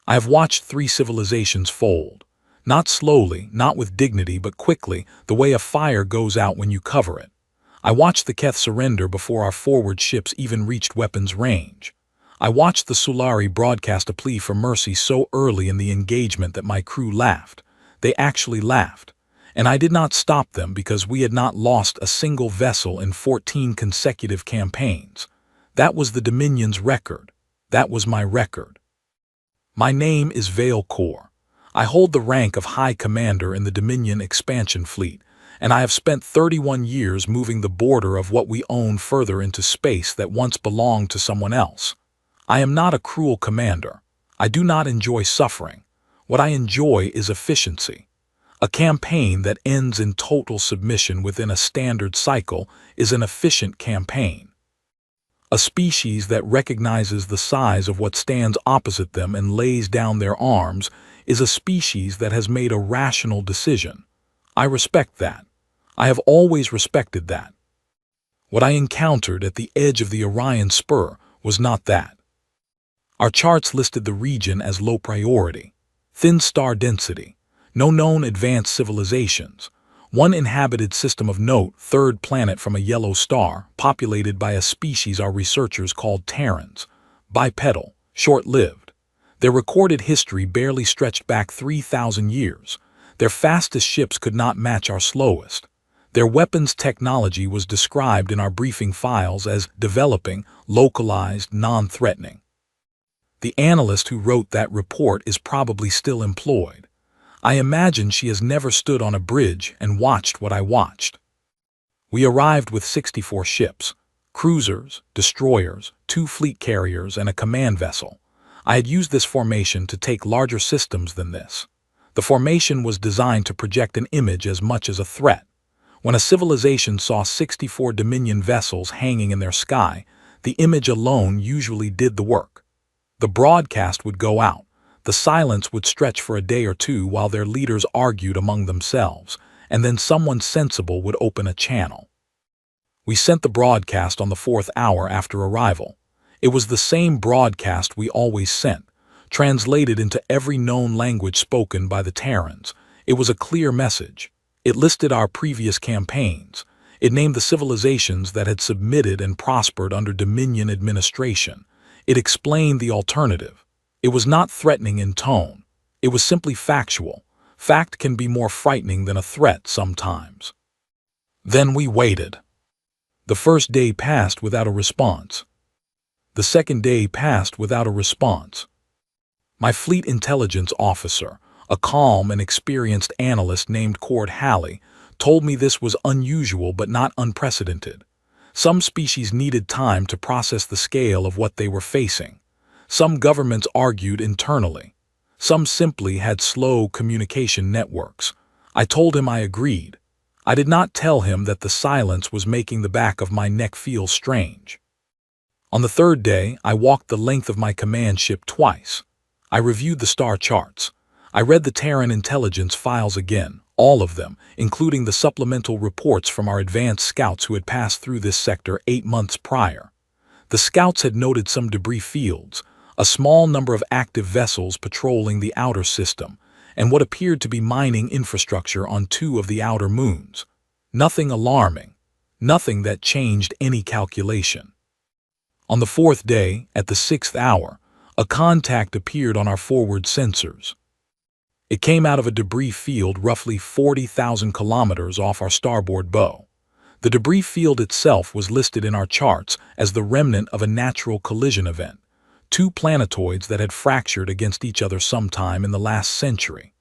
I have watched 3 civilizations fold. Not slowly, not with dignity, but quickly, the way a fire goes out when you cover it. I watched the Keth surrender before our forward ships even reached weapons range. I watched the Sulari broadcast a plea for mercy so early in the engagement that my crew laughed. They actually laughed. And I did not stop them because we had not lost a single vessel in 14 consecutive campaigns. That was the Dominion's record. That was my record. My name is Vale Kor. I hold the rank of High Commander in the Dominion Expansion Fleet, and I have spent 31 years moving the border of what we own further into space that once belonged to someone else. I am not a cruel commander. I do not enjoy suffering. What I enjoy is efficiency. A campaign that ends in total submission within a standard cycle is an efficient campaign. A species that recognizes the size of what stands opposite them and lays down their arms is a species that has made a rational decision. I respect that. I have always respected that. What I encountered at the edge of the Orion Spur was not that. Our charts listed the region as low priority, thin star density, no known advanced civilizations, one inhabited system of note, third planet from a yellow star, populated by a species our researchers called Terrans, bipedal, short-lived. Their recorded history barely stretched back 3,000 years. Their fastest ships could not match our slowest. Their weapons technology was described in our briefing files as developing, localized, non-threatening. The analyst who wrote that report is probably still employed. I imagine she has never stood on a bridge and watched what I watched. We arrived with 64 ships, cruisers, destroyers, 2 fleet carriers, and a command vessel. I had used this formation to take larger systems than this. The formation was designed to project an image as much as a threat. When a civilization saw 64 Dominion vessels hanging in their sky, the image alone usually did the work. The broadcast would go out. The silence would stretch for a day or two while their leaders argued among themselves, and then someone sensible would open a channel. We sent the broadcast on the 4th hour after arrival. It was the same broadcast we always sent, translated into every known language spoken by the Terrans. It was a clear message. It listed our previous campaigns. It named the civilizations that had submitted and prospered under Dominion administration. It explained the alternative. It was not threatening in tone. It was simply factual. Fact can be more frightening than a threat sometimes. Then we waited. The first day passed without a response. The second day passed without a response. My fleet intelligence officer, a calm and experienced analyst named Cord Halley, told me this was unusual but not unprecedented. Some species needed time to process the scale of what they were facing. Some governments argued internally. Some simply had slow communication networks. I told him I agreed. I did not tell him that the silence was making the back of my neck feel strange. On the 3rd day, I walked the length of my command ship twice. I reviewed the star charts. I read the Terran intelligence files again, all of them, including the supplemental reports from our advanced scouts who had passed through this sector 8 months prior. The scouts had noted some debris fields, a small number of active vessels patrolling the outer system, and what appeared to be mining infrastructure on 2 of the outer moons. Nothing alarming, nothing that changed any calculation. On the 4th day, at the 6th hour, a contact appeared on our forward sensors. It came out of a debris field roughly 40,000 kilometers off our starboard bow. The debris field itself was listed in our charts as the remnant of a natural collision event. 2 planetoids that had fractured against each other sometime in the last century.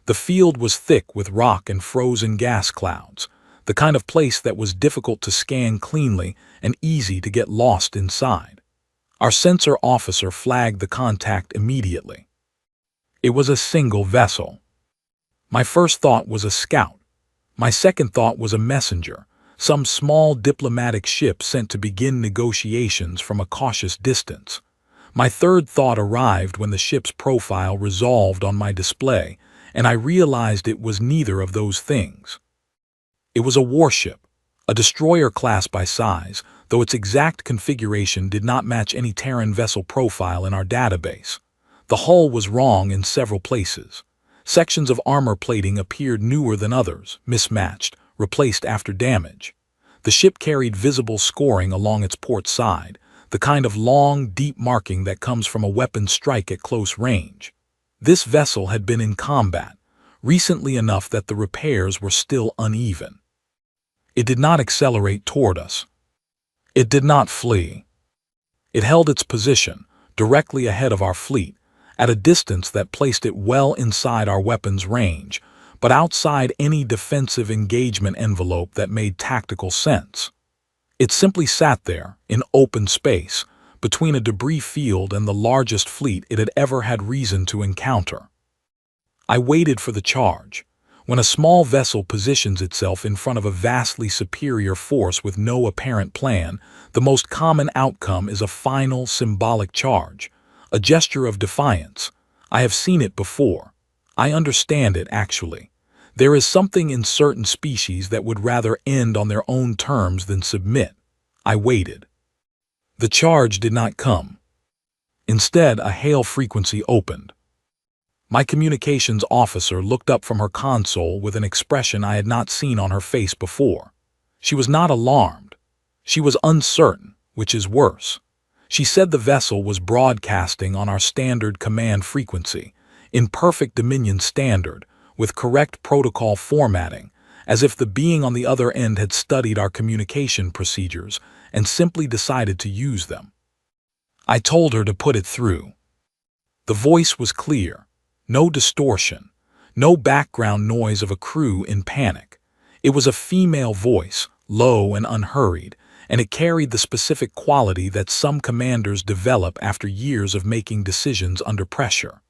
The field was thick with rock and frozen gas clouds, the kind of place that was difficult to scan cleanly and easy to get lost inside. Our sensor officer flagged the contact immediately. It was a single vessel. My first thought was a scout. My second thought was a messenger, some small diplomatic ship sent to begin negotiations from a cautious distance. My third thought arrived when the ship's profile resolved on my display, and I realized it was neither of those things. It was a warship, a destroyer class by size, though its exact configuration did not match any Terran vessel profile in our database. The hull was wrong in several places. Sections of armor plating appeared newer than others, mismatched, replaced after damage. The ship carried visible scoring along its port side, the kind of long, deep marking that comes from a weapon strike at close range. This vessel had been in combat, recently enough that the repairs were still uneven. It did not accelerate toward us. It did not flee. It held its position, directly ahead of our fleet, at a distance that placed it well inside our weapon's range, but outside any defensive engagement envelope that made tactical sense. It simply sat there, in open space, between a debris field and the largest fleet it had ever had reason to encounter. I waited for the charge. When a small vessel positions itself in front of a vastly superior force with no apparent plan, the most common outcome is a final symbolic charge, a gesture of defiance. I have seen it before. I understand it, actually. There is something in certain species that would rather end on their own terms than submit. I waited. The charge did not come. Instead, a hail frequency opened. My communications officer looked up from her console with an expression I had not seen on her face before. She was not alarmed. She was uncertain, which is worse. She said the vessel was broadcasting on our standard command frequency, in perfect Dominion standard, with correct protocol formatting, as if the being on the other end had studied our communication procedures and simply decided to use them. I told her to put it through. The voice was clear, no distortion, no background noise of a crew in panic. It was a female voice, low and unhurried, and it carried the specific quality that some commanders develop after years of making decisions under pressure.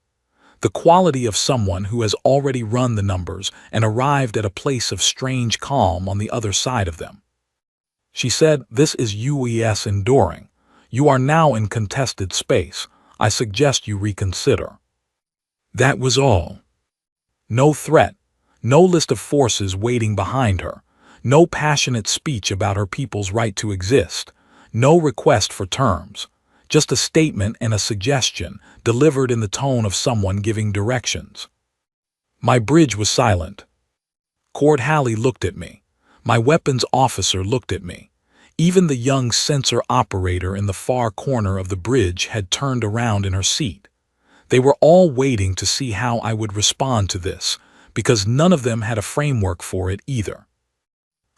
The quality of someone who has already run the numbers and arrived at a place of strange calm on the other side of them. She said, "This is UES enduring. You are now in contested space. I suggest you reconsider." That was all. No threat, no list of forces waiting behind her, no passionate speech about her people's right to exist, no request for terms. Just a statement and a suggestion, delivered in the tone of someone giving directions. My bridge was silent. Cord Halley looked at me. My weapons officer looked at me. Even the young sensor operator in the far corner of the bridge had turned around in her seat. They were all waiting to see how I would respond to this, because none of them had a framework for it either.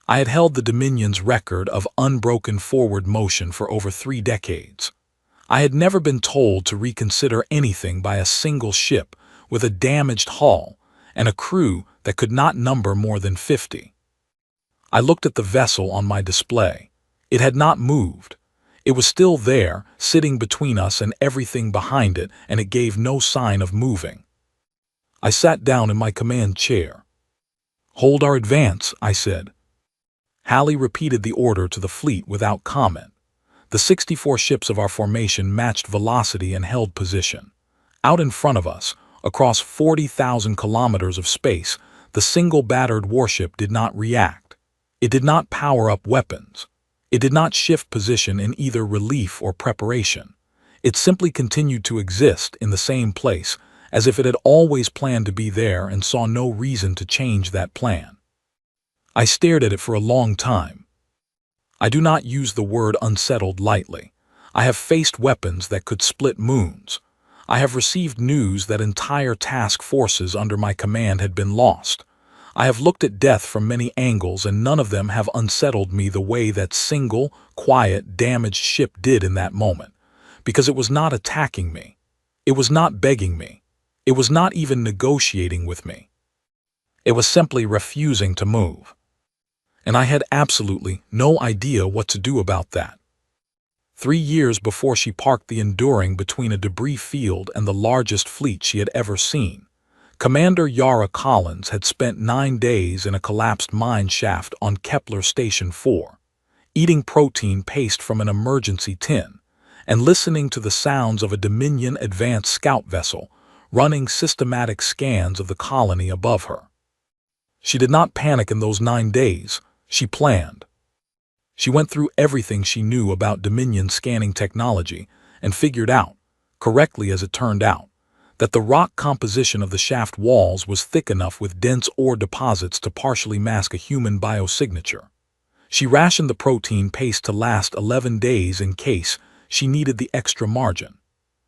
I had held the Dominion's record of unbroken forward motion for over 3 decades. I had never been told to reconsider anything by a single ship with a damaged hull and a crew that could not number more than 50. I looked at the vessel on my display. It had not moved. It was still there, sitting between us and everything behind it, and it gave no sign of moving. I sat down in my command chair. "Hold our advance," I said. Halley repeated the order to the fleet without comment. The 64 ships of our formation matched velocity and held position. Out in front of us, across 40,000 kilometers of space, the single battered warship did not react. It did not power up weapons. It did not shift position in either relief or preparation. It simply continued to exist in the same place, as if it had always planned to be there and saw no reason to change that plan. I stared at it for a long time. I do not use the word unsettled lightly. I have faced weapons that could split moons. I have received news that entire task forces under my command had been lost. I have looked at death from many angles, and none of them have unsettled me the way that single, quiet, damaged ship did in that moment, because it was not attacking me. It was not begging me. It was not even negotiating with me. It was simply refusing to move. And I had absolutely no idea what to do about that. 3 years before she parked the Enduring between a debris field and the largest fleet she had ever seen, Commander Yara Collins had spent 9 days in a collapsed mine shaft on Kepler Station 4, eating protein paste from an emergency tin, and listening to the sounds of a Dominion advanced scout vessel running systematic scans of the colony above her. She did not panic in those 9 days. She planned. She went through everything she knew about Dominion scanning technology and figured out, correctly as it turned out, that the rock composition of the shaft walls was thick enough with dense ore deposits to partially mask a human biosignature. She rationed the protein paste to last 11 days in case she needed the extra margin.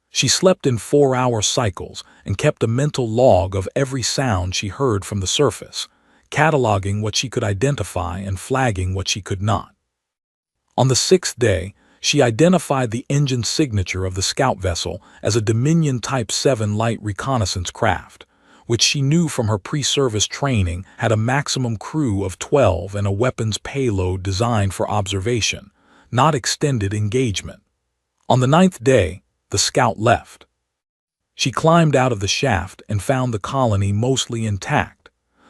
She slept in 4-hour cycles and kept a mental log of every sound she heard from the surface, cataloging what she could identify and flagging what she could not. On the 6th day, she identified the engine signature of the scout vessel as a Dominion Type 7 light reconnaissance craft, which she knew from her pre-service training had a maximum crew of 12 and a weapons payload designed for observation, not extended engagement. On the 9th day, the scout left. She climbed out of the shaft and found the colony mostly intact,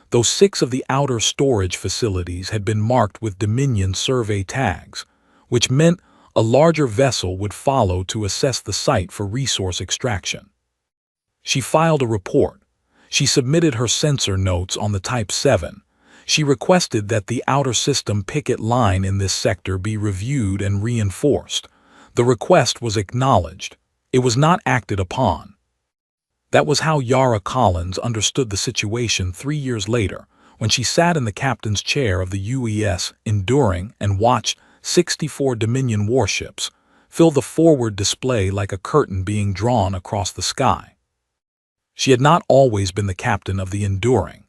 though 6 of the outer storage facilities had been marked with Dominion survey tags, which meant a larger vessel would follow to assess the site for resource extraction. She filed a report. She submitted her sensor notes on the Type 7. She requested that the outer system picket line in this sector be reviewed and reinforced. The request was acknowledged. It was not acted upon. That was how Yara Collins understood the situation 3 years later, when she sat in the captain's chair of the UES Enduring and watched 64 Dominion warships fill the forward display like a curtain being drawn across the sky. She had not always been the captain of the Enduring.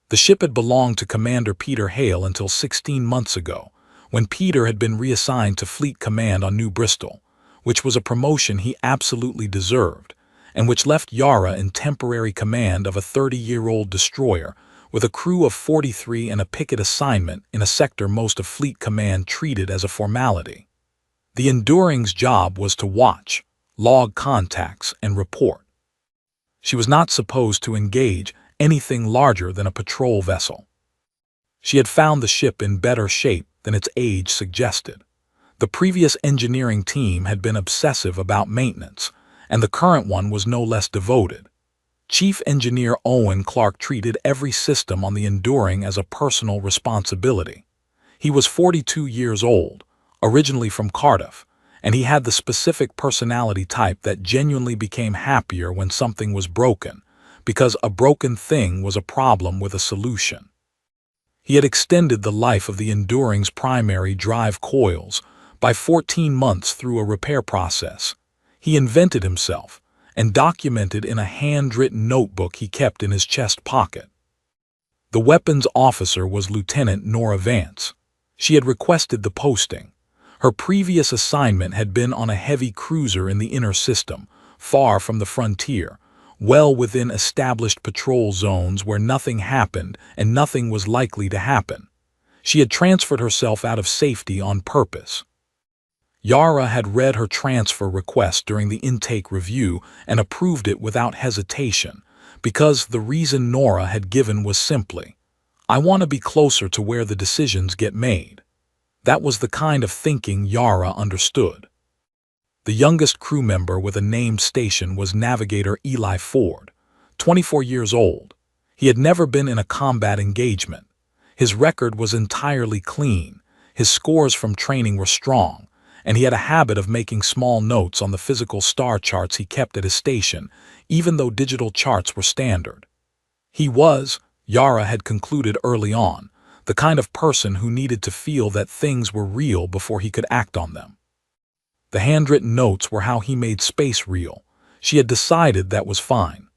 The ship had belonged to Commander Peter Hale until 16 months ago, when Peter had been reassigned to Fleet Command on New Bristol, which was a promotion he absolutely deserved, and which left Yara in temporary command of a 30-year-old destroyer with a crew of 43 and a picket assignment in a sector most of Fleet Command treated as a formality. The Enduring's job was to watch, log contacts, and report. She was not supposed to engage anything larger than a patrol vessel. She had found the ship in better shape than its age suggested. The previous engineering team had been obsessive about maintenance, and the current one was no less devoted. Chief Engineer Owen Clark treated every system on the Enduring as a personal responsibility. He was 42 years old, originally from Cardiff, and he had the specific personality type that genuinely became happier when something was broken, because a broken thing was a problem with a solution. He had extended the life of the Enduring's primary drive coils by 14 months through a repair process. He invented himself and documented in a handwritten notebook he kept in his chest pocket. The weapons officer was Lieutenant Nora Vance. She had requested the posting. Her previous assignment had been on a heavy cruiser in the inner system, far from the frontier, well within established patrol zones where nothing happened and nothing was likely to happen. She had transferred herself out of safety on purpose. Yara had read her transfer request during the intake review and approved it without hesitation, because the reason Nora had given was simply, "I want to be closer to where the decisions get made." That was the kind of thinking Yara understood. The youngest crew member with a named station was Navigator Eli Ford, 24 years old. He had never been in a combat engagement. His record was entirely clean, his scores from training were strong, and he had a habit of making small notes on the physical star charts he kept at his station, even though digital charts were standard. He was, Yara had concluded early on, the kind of person who needed to feel that things were real before he could act on them. The handwritten notes were how he made space real. She had decided that was fine.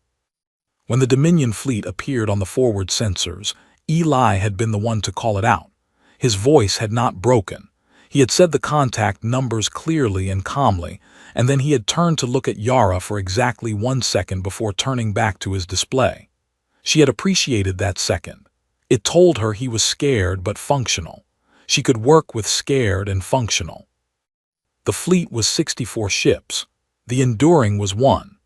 When the Dominion fleet appeared on the forward sensors, Eli had been the one to call it out. His voice had not broken. He had said the contact numbers clearly and calmly, and then he had turned to look at Yara for exactly 1 second before turning back to his display. She had appreciated that second. It told her he was scared but functional. She could work with scared and functional. The fleet was 64 ships. The Enduring was 1.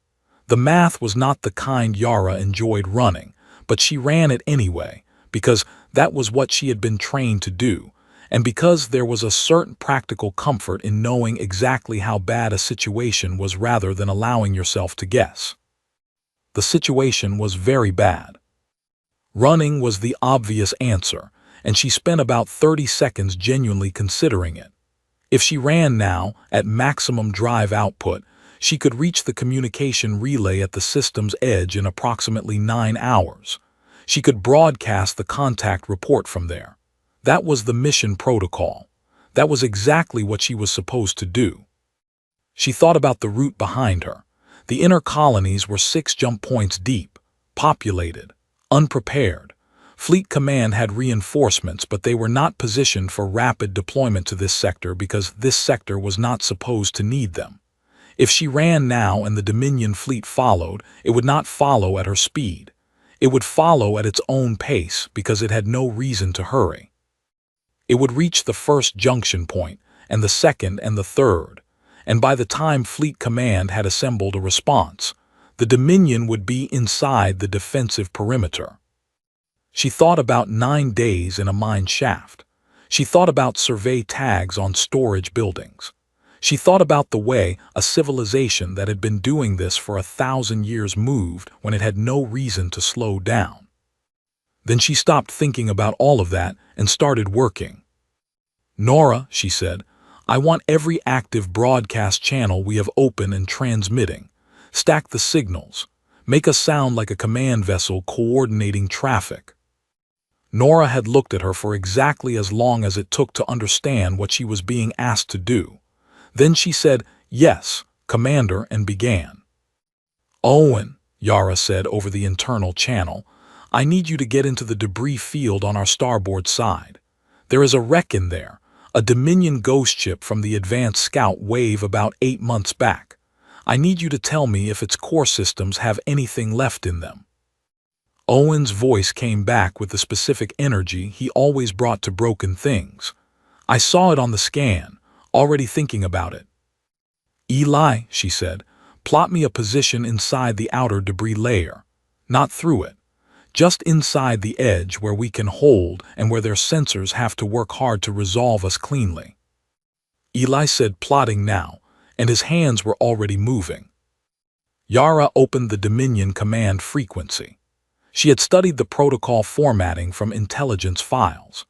The math was not the kind Yara enjoyed running, but she ran it anyway, because that was what she had been trained to do, and because there was a certain practical comfort in knowing exactly how bad a situation was rather than allowing yourself to guess. The situation was very bad. Running was the obvious answer, and she spent about 30 seconds genuinely considering it. If she ran now, at maximum drive output, She could reach the communication relay at the system's edge in approximately 9 hours. She could broadcast the contact report from there. That was the mission protocol. That was exactly what she was supposed to do. She thought about the route behind her. The inner colonies were 6 jump points deep, populated, unprepared. Fleet Command had reinforcements, but they were not positioned for rapid deployment to this sector because this sector was not supposed to need them. If she ran now and the Dominion fleet followed, it would not follow at her speed. It would follow at its own pace because it had no reason to hurry. It would reach the first junction point, and the second and the third, and by the time Fleet Command had assembled a response, the Dominion would be inside the defensive perimeter. She thought about 9 days in a mine shaft. She thought about survey tags on storage buildings. She thought about the way a civilization that had been doing this for 1,000 years moved when it had no reason to slow down. Then she stopped thinking about all of that and started working. "Nora," she said, "I want every active broadcast channel we have open and transmitting. Stack the signals. Make us sound like a command vessel coordinating traffic." Nora had looked at her for exactly as long as it took to understand what she was being asked to do. Then she said, "Yes, Commander," and began. "Owen," Yara said over the internal channel, "I need you to get into the debris field on our starboard side. There is a wreck in there, a Dominion ghost ship from the advanced scout wave about 8 months back. I need you to tell me if its core systems have anything left in them." Owen's voice came back with the specific energy he always brought to broken things. "I saw it on the scan, already thinking about it." "Eli," she said, "plot me a position inside the outer debris layer. Not through it. Just inside the edge where we can hold and where their sensors have to work hard to resolve us cleanly." Eli said plotting now, and his hands were already moving. Yara opened the Dominion command frequency. She had studied the protocol formatting from intelligence files.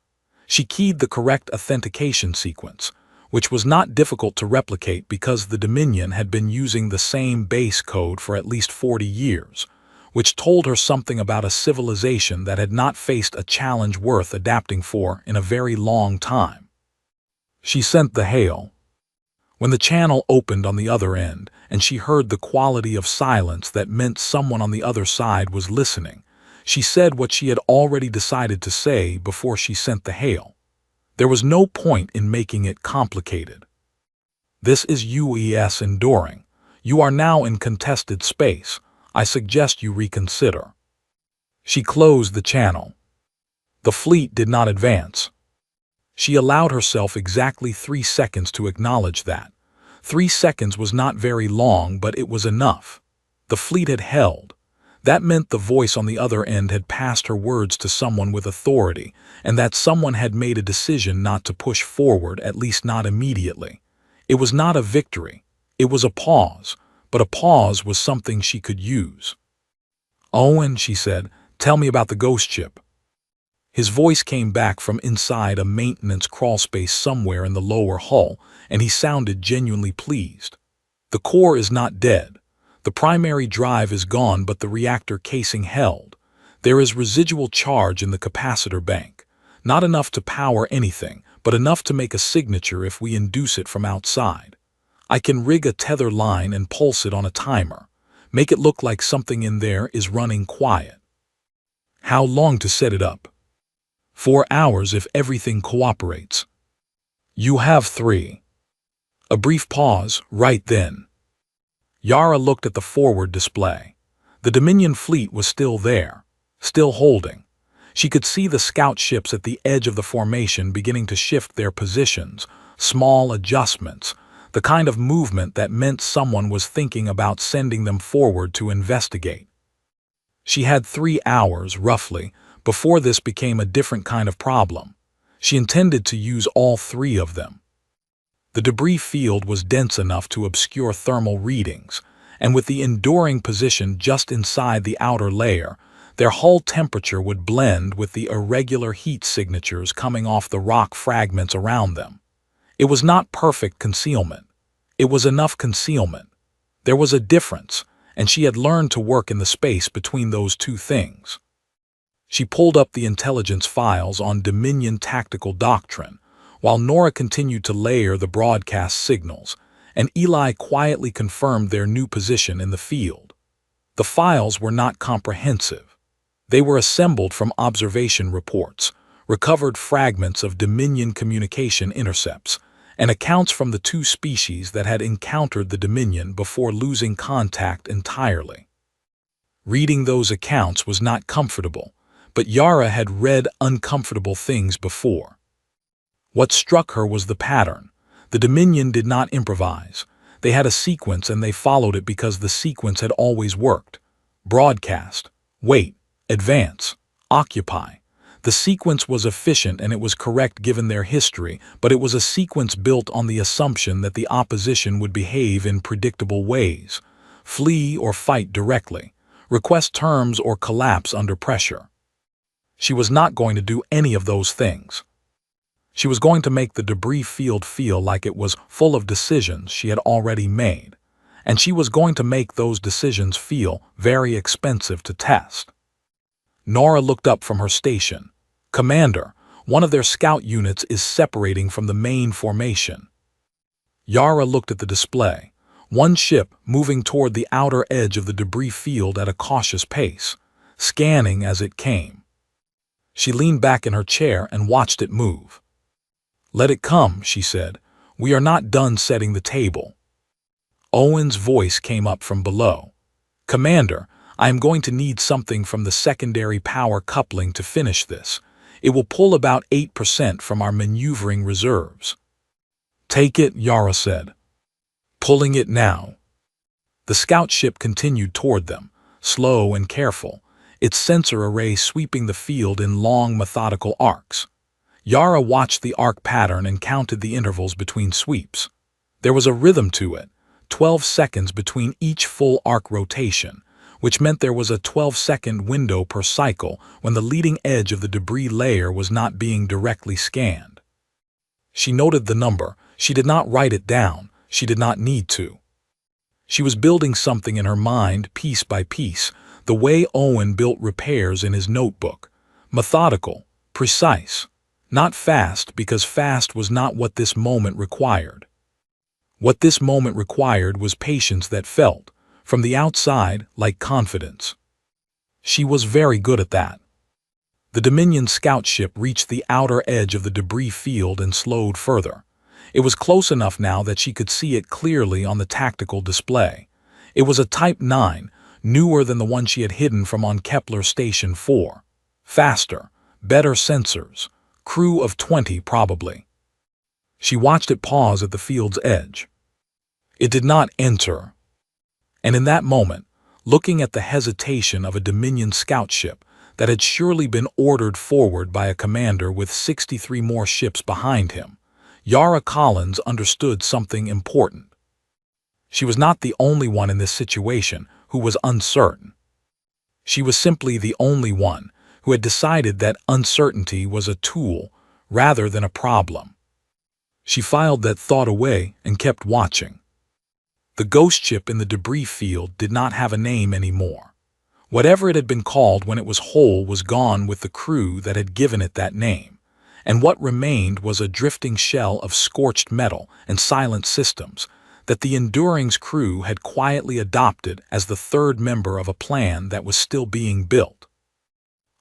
She keyed the correct authentication sequence, which was not difficult to replicate because the Dominion had been using the same base code for at least 40 years, which told her something about a civilization that had not faced a challenge worth adapting for in a very long time. She sent the hail. When the channel opened on the other end and she heard the quality of silence that meant someone on the other side was listening, she said what she had already decided to say before she sent the hail. There was no point in making it complicated. "This is UES Enduring. You are now in contested space. I suggest you reconsider." She closed the channel. The fleet did not advance. She allowed herself exactly 3 seconds to acknowledge that. 3 seconds was not very long, but it was enough. The fleet had held. That meant the voice on the other end had passed her words to someone with authority, and that someone had made a decision not to push forward, at least not immediately. It was not a victory. It was a pause, but a pause was something she could use. "Owen," she said, "tell me about the ghost ship." His voice came back from inside a maintenance crawlspace somewhere in the lower hull, and he sounded genuinely pleased. "The core is not dead. The primary drive is gone, but the reactor casing held. There is residual charge in the capacitor bank. Not enough to power anything, but enough to make a signature if we induce it from outside. I can rig a tether line and pulse it on a timer. Make it look like something in there is running quiet." "How long to set it up?" 4 hours if everything cooperates." "You have 3. A brief pause, right then. Yara looked at the forward display. The Dominion fleet was still there, still holding. She could see the scout ships at the edge of the formation beginning to shift their positions, small adjustments, the kind of movement that meant someone was thinking about sending them forward to investigate. She had 3 hours, roughly, before this became a different kind of problem. She intended to use all 3 of them. The debris field was dense enough to obscure thermal readings, and with the enduring position just inside the outer layer, their hull temperature would blend with the irregular heat signatures coming off the rock fragments around them. It was not perfect concealment. It was enough concealment. There was a difference, and she had learned to work in the space between those two things. She pulled up the intelligence files on Dominion tactical doctrine, while Nora continued to layer the broadcast signals, and Eli quietly confirmed their new position in the field. The files were not comprehensive. They were assembled from observation reports, recovered fragments of Dominion communication intercepts, and accounts from the two species that had encountered the Dominion before losing contact entirely. Reading those accounts was not comfortable, but Yara had read uncomfortable things before. What struck her was the pattern. The Dominion did not improvise. They had a sequence and they followed it because the sequence had always worked. Broadcast, wait, advance, occupy. The sequence was efficient and it was correct given their history, but it was a sequence built on the assumption that the opposition would behave in predictable ways. Flee or fight directly. Request terms or collapse under pressure. She was not going to do any of those things. She was going to make the debris field feel like it was full of decisions she had already made, and she was going to make those decisions feel very expensive to test. Nora looked up from her station. Commander, one of their scout units is separating from the main formation. Yara looked at the display. One ship moving toward the outer edge of the debris field at a cautious pace, scanning as it came. She leaned back in her chair and watched it move. Let it come, she said. We are not done setting the table. Owen's voice came up from below. Commander, I am going to need something from the secondary power coupling to finish this. It will pull about 8% from our maneuvering reserves. Take it, Yara said. Pulling it now. The scout ship continued toward them, slow and careful, its sensor array sweeping the field in long methodical arcs. Yara watched the arc pattern and counted the intervals between sweeps. There was a rhythm to it, 12 seconds between each full arc rotation, which meant there was a 12-second window per cycle when the leading edge of the debris layer was not being directly scanned. She noted the number. She did not write it down. She did not need to. She was building something in her mind piece by piece, the way Owen built repairs in his notebook. Methodical, precise, not fast because fast was not what this moment required. What this moment required was patience that felt, from the outside, like confidence. She was very good at that. The Dominion scout ship reached the outer edge of the debris field and slowed further. It was close enough now that she could see it clearly on the tactical display. It was a Type 9, newer than the one she had hidden from on Kepler Station 4. Faster, better sensors, crew of 20 probably. She watched it pause at the field's edge. It did not enter. And in that moment, looking at the hesitation of a Dominion scout ship that had surely been ordered forward by a commander with 63 more ships behind him, Yara Collins understood something important. She was not the only one in this situation who was uncertain. She was simply the only one who had decided that uncertainty was a tool rather than a problem. She filed that thought away and kept watching. The ghost ship in the debris field did not have a name anymore. Whatever it had been called when it was whole was gone with the crew that had given it that name, and what remained was a drifting shell of scorched metal and silent systems that the Enduring's crew had quietly adopted as the third member of a plan that was still being built.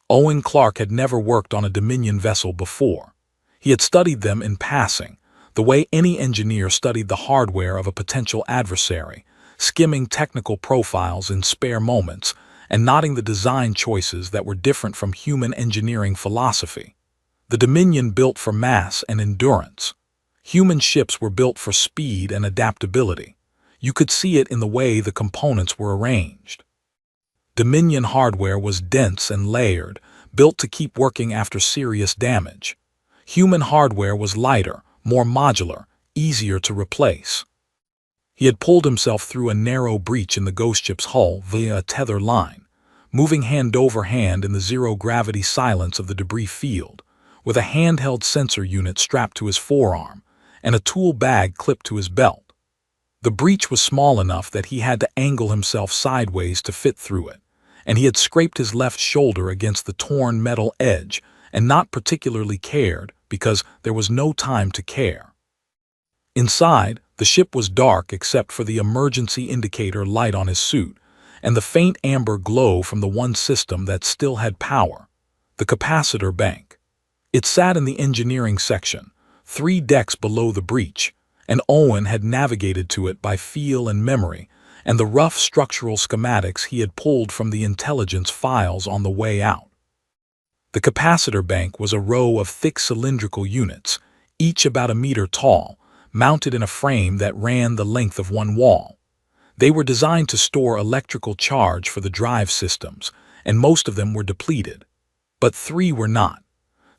Owen Clark had never worked on a Dominion vessel before. He had studied them in passing, the way any engineer studied the hardware of a potential adversary, skimming technical profiles in spare moments and noting the design choices that were different from human engineering philosophy. The Dominion built for mass and endurance. Human ships were built for speed and adaptability. You could see it in the way the components were arranged. Dominion hardware was dense and layered, built to keep working after serious damage. Human hardware was lighter, more modular, easier to replace. He had pulled himself through a narrow breach in the ghost ship's hull via a tether line, moving hand over hand in the zero-gravity silence of the debris field, with a handheld sensor unit strapped to his forearm and a tool bag clipped to his belt. The breach was small enough that he had to angle himself sideways to fit through it, and he had scraped his left shoulder against the torn metal edge and not particularly cared because there was no time to care. Inside, the ship was dark except for the emergency indicator light on his suit and the faint amber glow from the one system that still had power, the capacitor bank. It sat in the engineering section, 3 decks below the breach, and Owen had navigated to it by feel and memory and the rough structural schematics he had pulled from the intelligence files on the way out. The capacitor bank was a row of thick cylindrical units, each about a meter tall, mounted in a frame that ran the length of one wall. They were designed to store electrical charge for the drive systems, and most of them were depleted. But 3 were not.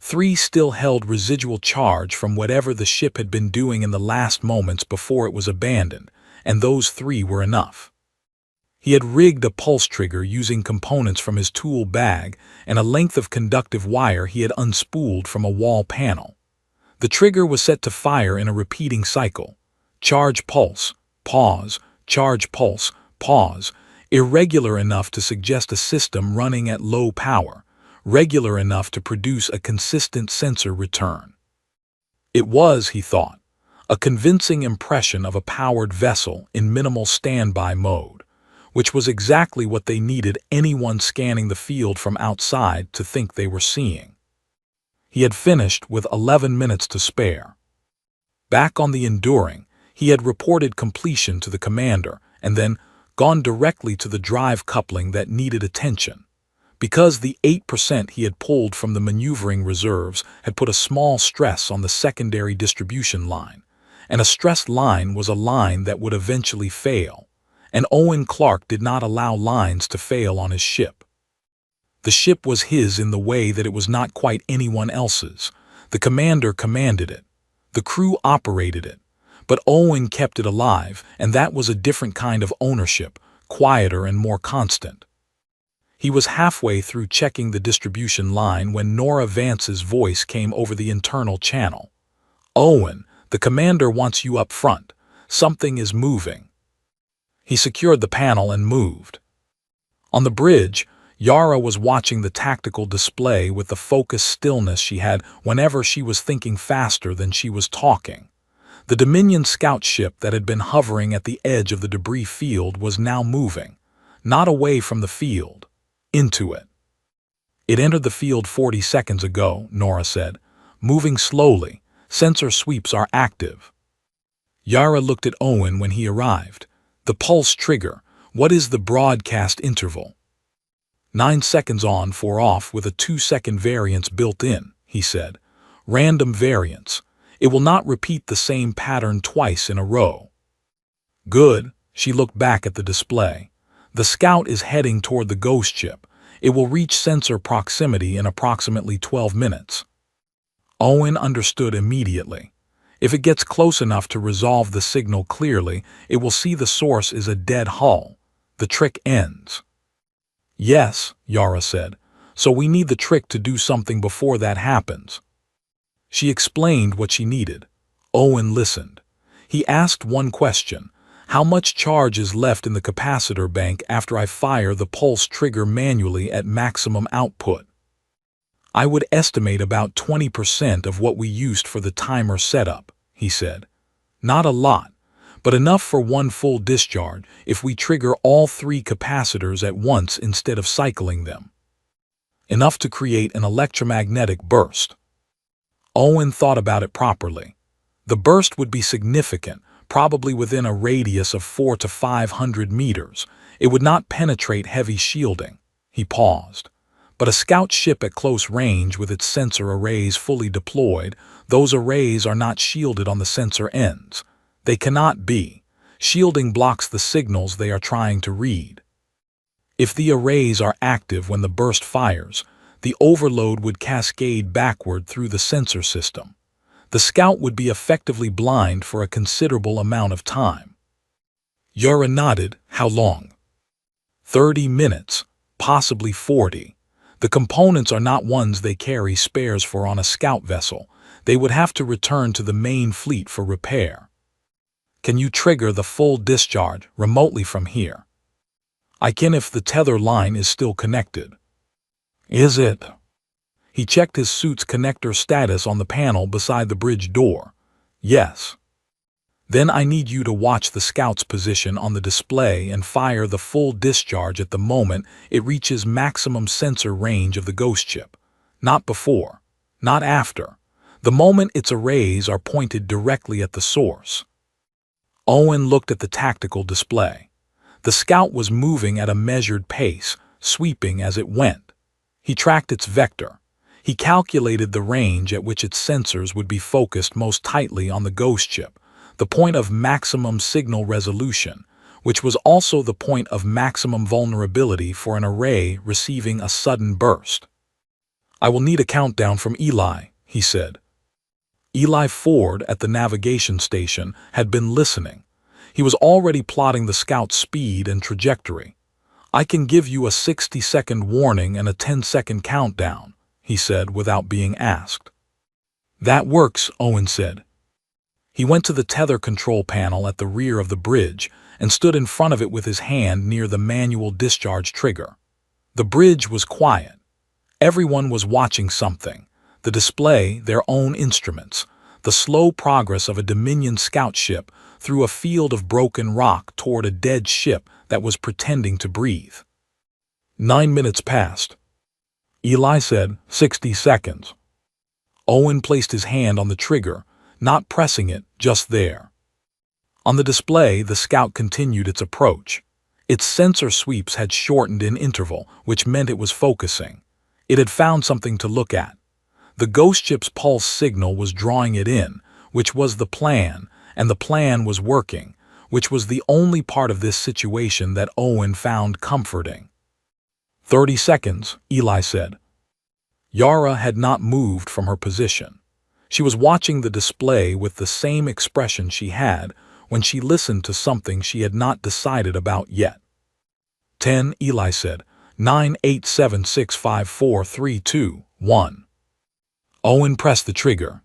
3 still held residual charge from whatever the ship had been doing in the last moments before it was abandoned, and those 3 were enough. He had rigged a pulse trigger using components from his tool bag and a length of conductive wire he had unspooled from a wall panel. The trigger was set to fire in a repeating cycle. Charge pulse, pause, charge pulse, pause, irregular enough to suggest a system running at low power, regular enough to produce a consistent sensor return. It was, he thought, a convincing impression of a powered vessel in minimal standby mode, which was exactly what they needed anyone scanning the field from outside to think they were seeing. He had finished with 11 minutes to spare. Back on the Enduring, he had reported completion to the commander and then gone directly to the drive coupling that needed attention. Because the 8% he had pulled from the maneuvering reserves had put a small stress on the secondary distribution line, and a stressed line was a line that would eventually fail, and Owen Clark did not allow lines to fail on his ship. The ship was his in the way that it was not quite anyone else's. The commander commanded it. The crew operated it. But Owen kept it alive, and that was a different kind of ownership, quieter and more constant. He was halfway through checking the distribution line when Nora Vance's voice came over the internal channel. "Owen, the commander wants you up front. Something is moving." He secured the panel and moved. On the bridge, Yara was watching the tactical display with the focused stillness she had whenever she was thinking faster than she was talking. The Dominion scout ship that had been hovering at the edge of the debris field was now moving, not away from the field, into it. "It entered the field 40 seconds ago," Nora said, "moving slowly. Sensor sweeps are active." Yara looked at Owen when he arrived. "The pulse trigger. What is the broadcast interval?" 9 seconds on, 4 off with a 2-second variance built in, he said. "Random variance. It will not repeat the same pattern twice in a row." "Good." She looked back at the display. "The scout is heading toward the ghost ship. It will reach sensor proximity in approximately 12 minutes. Owen understood immediately. If it gets close enough to resolve the signal clearly, it will see the source is a dead hull. The trick ends. "Yes," Yara said. "So we need the trick to do something before that happens." She explained what she needed. Owen listened. He asked one question. "How much charge is left in the capacitor bank after I fire the pulse trigger manually at maximum output?" "I would estimate about 20% of what we used for the timer setup," he said. "Not a lot, but enough for one full discharge if we trigger all 3 capacitors at once instead of cycling them. Enough to create an electromagnetic burst." Owen thought about it properly. The burst would be significant, probably within a radius of 400 to 500 meters. It would not penetrate heavy shielding. He paused. But a scout ship at close range with its sensor arrays fully deployed, those arrays are not shielded on the sensor ends. They cannot be. Shielding blocks the signals they are trying to read. If the arrays are active when the burst fires, the overload would cascade backward through the sensor system. The scout would be effectively blind for a considerable amount of time. Yara nodded. "How long?" 30 minutes, possibly 40. The components are not ones they carry spares for on a scout vessel. They would have to return to the main fleet for repair. Can you trigger the full discharge remotely from here? I can if the tether line is still connected. Is it? He checked his suit's connector status on the panel beside the bridge door. Yes. Then I need you to watch the scout's position on the display and fire the full discharge at the moment it reaches maximum sensor range of the ghost ship. Not before. Not after. The moment its arrays are pointed directly at the source. Owen looked at the tactical display. The scout was moving at a measured pace, sweeping as it went. He tracked its vector. He calculated the range at which its sensors would be focused most tightly on the ghost ship, the point of maximum signal resolution, which was also the point of maximum vulnerability for an array receiving a sudden burst. I will need a countdown from Eli, he said. Eli Ford at the navigation station had been listening. He was already plotting the scout's speed and trajectory. I can give you a 60-second warning and a 10-second countdown, he said without being asked. That works, Owen said. He went to the tether control panel at the rear of the bridge and stood in front of it with his hand near the manual discharge trigger. The bridge was quiet. Everyone was watching something. The display, their own instruments, the slow progress of a Dominion scout ship through a field of broken rock toward a dead ship that was pretending to breathe. 9 minutes passed. Eli said, 60 seconds. Owen placed his hand on the trigger, not pressing it, just there. On the display, the scout continued its approach. Its sensor sweeps had shortened in interval, which meant it was focusing. It had found something to look at. The ghost ship's pulse signal was drawing it in, which was the plan, and the plan was working, which was the only part of this situation that Owen found comforting. 30 seconds, Eli said. Yara had not moved from her position. She was watching the display with the same expression she had when she listened to something she had not decided about yet. 10, Eli said. 9, 8, 7, 6, 5, 4, 3, 2, 1. Owen pressed the trigger.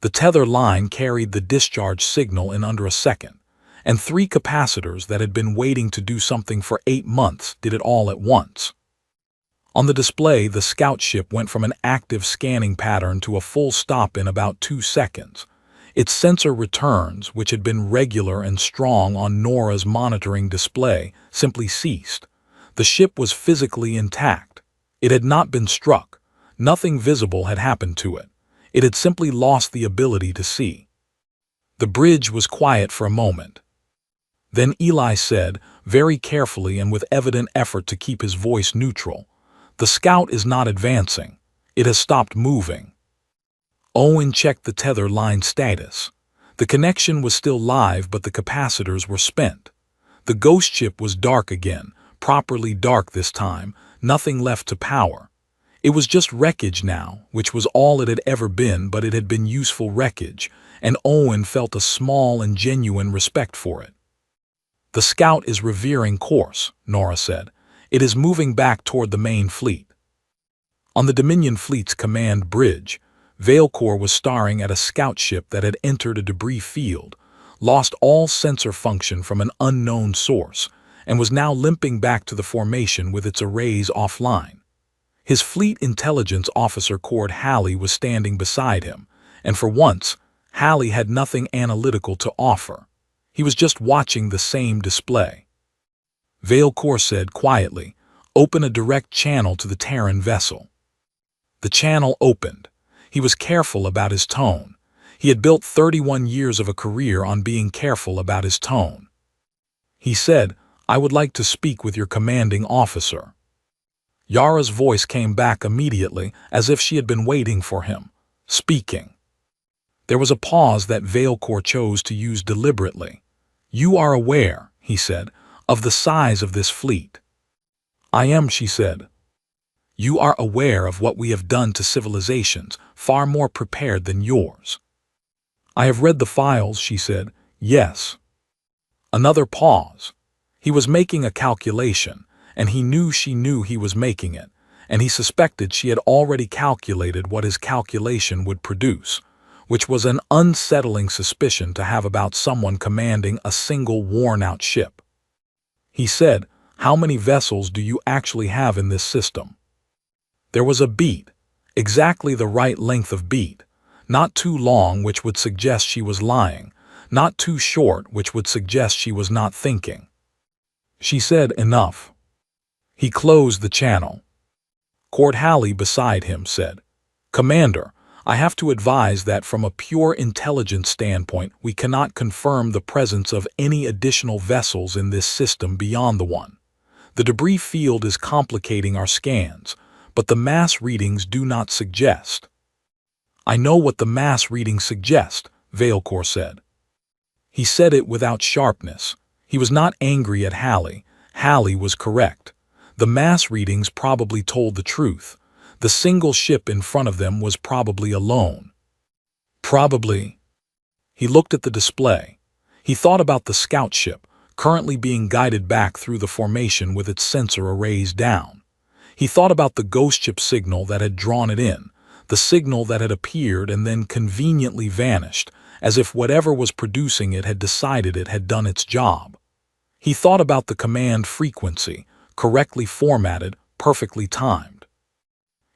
The tether line carried the discharge signal in under a second, and 3 capacitors that had been waiting to do something for 8 months did it all at once. On the display, the scout ship went from an active scanning pattern to a full stop in about 2 seconds. Its sensor returns, which had been regular and strong on Nora's monitoring display, simply ceased. The ship was physically intact. It had not been struck. Nothing visible had happened to it. It had simply lost the ability to see. The bridge was quiet for a moment. Then Eli said, very carefully and with evident effort to keep his voice neutral, "The scout is not advancing. It has stopped moving." Owen checked the tether line status. The connection was still live, but the capacitors were spent. The ghost ship was dark again, properly dark this time, nothing left to power. It was just wreckage now, which was all it had ever been, but it had been useful wreckage, and Owen felt a small and genuine respect for it. "The scout is reversing course," Nora said. "It is moving back toward the main fleet." On the Dominion fleet's command bridge, Veilcore was staring at a scout ship that had entered a debris field, lost all sensor function from an unknown source, and was now limping back to the formation with its arrays offline. His fleet intelligence officer Cord Halley was standing beside him, and for once, Halley had nothing analytical to offer. He was just watching the same display. Veilcore said quietly, "Open a direct channel to the Terran vessel." The channel opened. He was careful about his tone. He had built 31 years of a career on being careful about his tone. He said, "I would like to speak with your commanding officer." Yara's voice came back immediately, as if she had been waiting for him. Speaking. There was a pause that Veilcore chose to use deliberately. "You are aware," he said, "of the size of this fleet." "I am," she said. "You are aware of what we have done to civilizations, far more prepared than yours." "I have read the files," she said. "Yes." Another pause. He was making a calculation, and he knew she knew he was making it, and he suspected she had already calculated what his calculation would produce, which was an unsettling suspicion to have about someone commanding a single worn-out ship. He said, "How many vessels do you actually have in this system?" There was a beat, exactly the right length of beat, not too long, which would suggest she was lying, not too short, which would suggest she was not thinking. She said, "Enough." He closed the channel. Cord Halley beside him said, "Commander, I have to advise that from a pure intelligence standpoint, we cannot confirm the presence of any additional vessels in this system beyond the one. The debris field is complicating our scans, but the mass readings do not suggest." "I know what the mass readings suggest," Veilcore said. He said it without sharpness. He was not angry at Halley. Halley was correct. The mass readings probably told the truth. The single ship in front of them was probably alone. Probably. He looked at the display. He thought about the scout ship, currently being guided back through the formation with its sensor arrays down. He thought about the ghost ship signal that had drawn it in, the signal that had appeared and then conveniently vanished, as if whatever was producing it had decided it had done its job. He thought about the command frequency, correctly formatted, perfectly timed.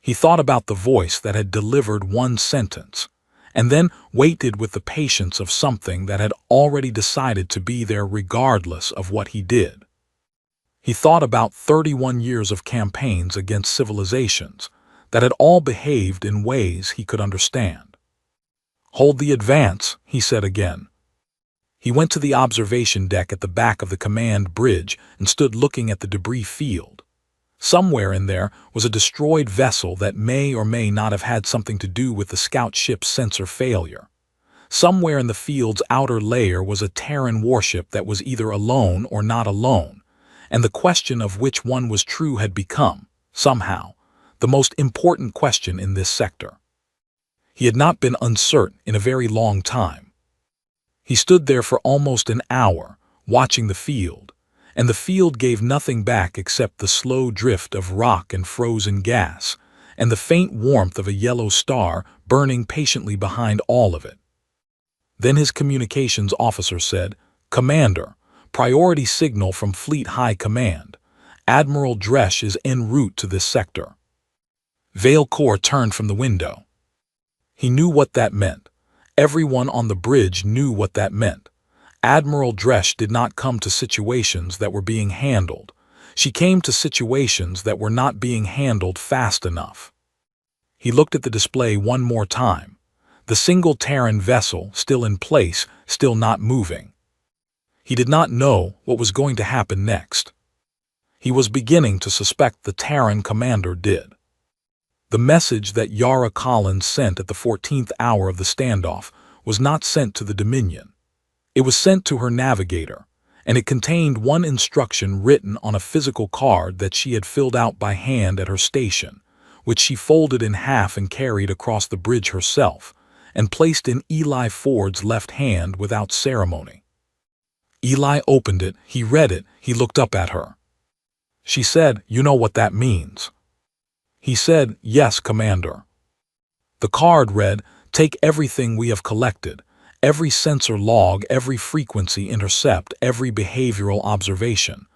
He thought about the voice that had delivered one sentence, and then waited with the patience of something that had already decided to be there regardless of what he did. He thought about 31 years of campaigns against civilizations that had all behaved in ways he could understand. "Hold the advance," he said again. He went to the observation deck at the back of the command bridge and stood looking at the debris field. Somewhere in there was a destroyed vessel that may or may not have had something to do with the scout ship's sensor failure. Somewhere in the field's outer layer was a Terran warship that was either alone or not alone, and the question of which one was true had become, somehow, the most important question in this sector. He had not been uncertain in a very long time. He stood there for almost an hour, watching the field, and the field gave nothing back except the slow drift of rock and frozen gas, and the faint warmth of a yellow star burning patiently behind all of it. Then his communications officer said, "Commander, priority signal from Fleet High Command. Admiral Dresch is en route to this sector." Veilcore turned from the window. He knew what that meant. Everyone on the bridge knew what that meant. Admiral Dresch did not come to situations that were being handled. She came to situations that were not being handled fast enough. He looked at the display one more time. The single Terran vessel, still in place, still not moving. He did not know what was going to happen next. He was beginning to suspect the Terran commander did. The message that Yara Collins sent at the 14th hour of the standoff was not sent to the Dominion. It was sent to her navigator, and it contained one instruction written on a physical card that she had filled out by hand at her station, which she folded in half and carried across the bridge herself, and placed in Eli Ford's left hand without ceremony. Eli opened it, he read it, he looked up at her. She said, "You know what that means?" He said, "Yes, Commander." The card read, "Take everything we have collected, every sensor log, every frequency intercept, every behavioral observation.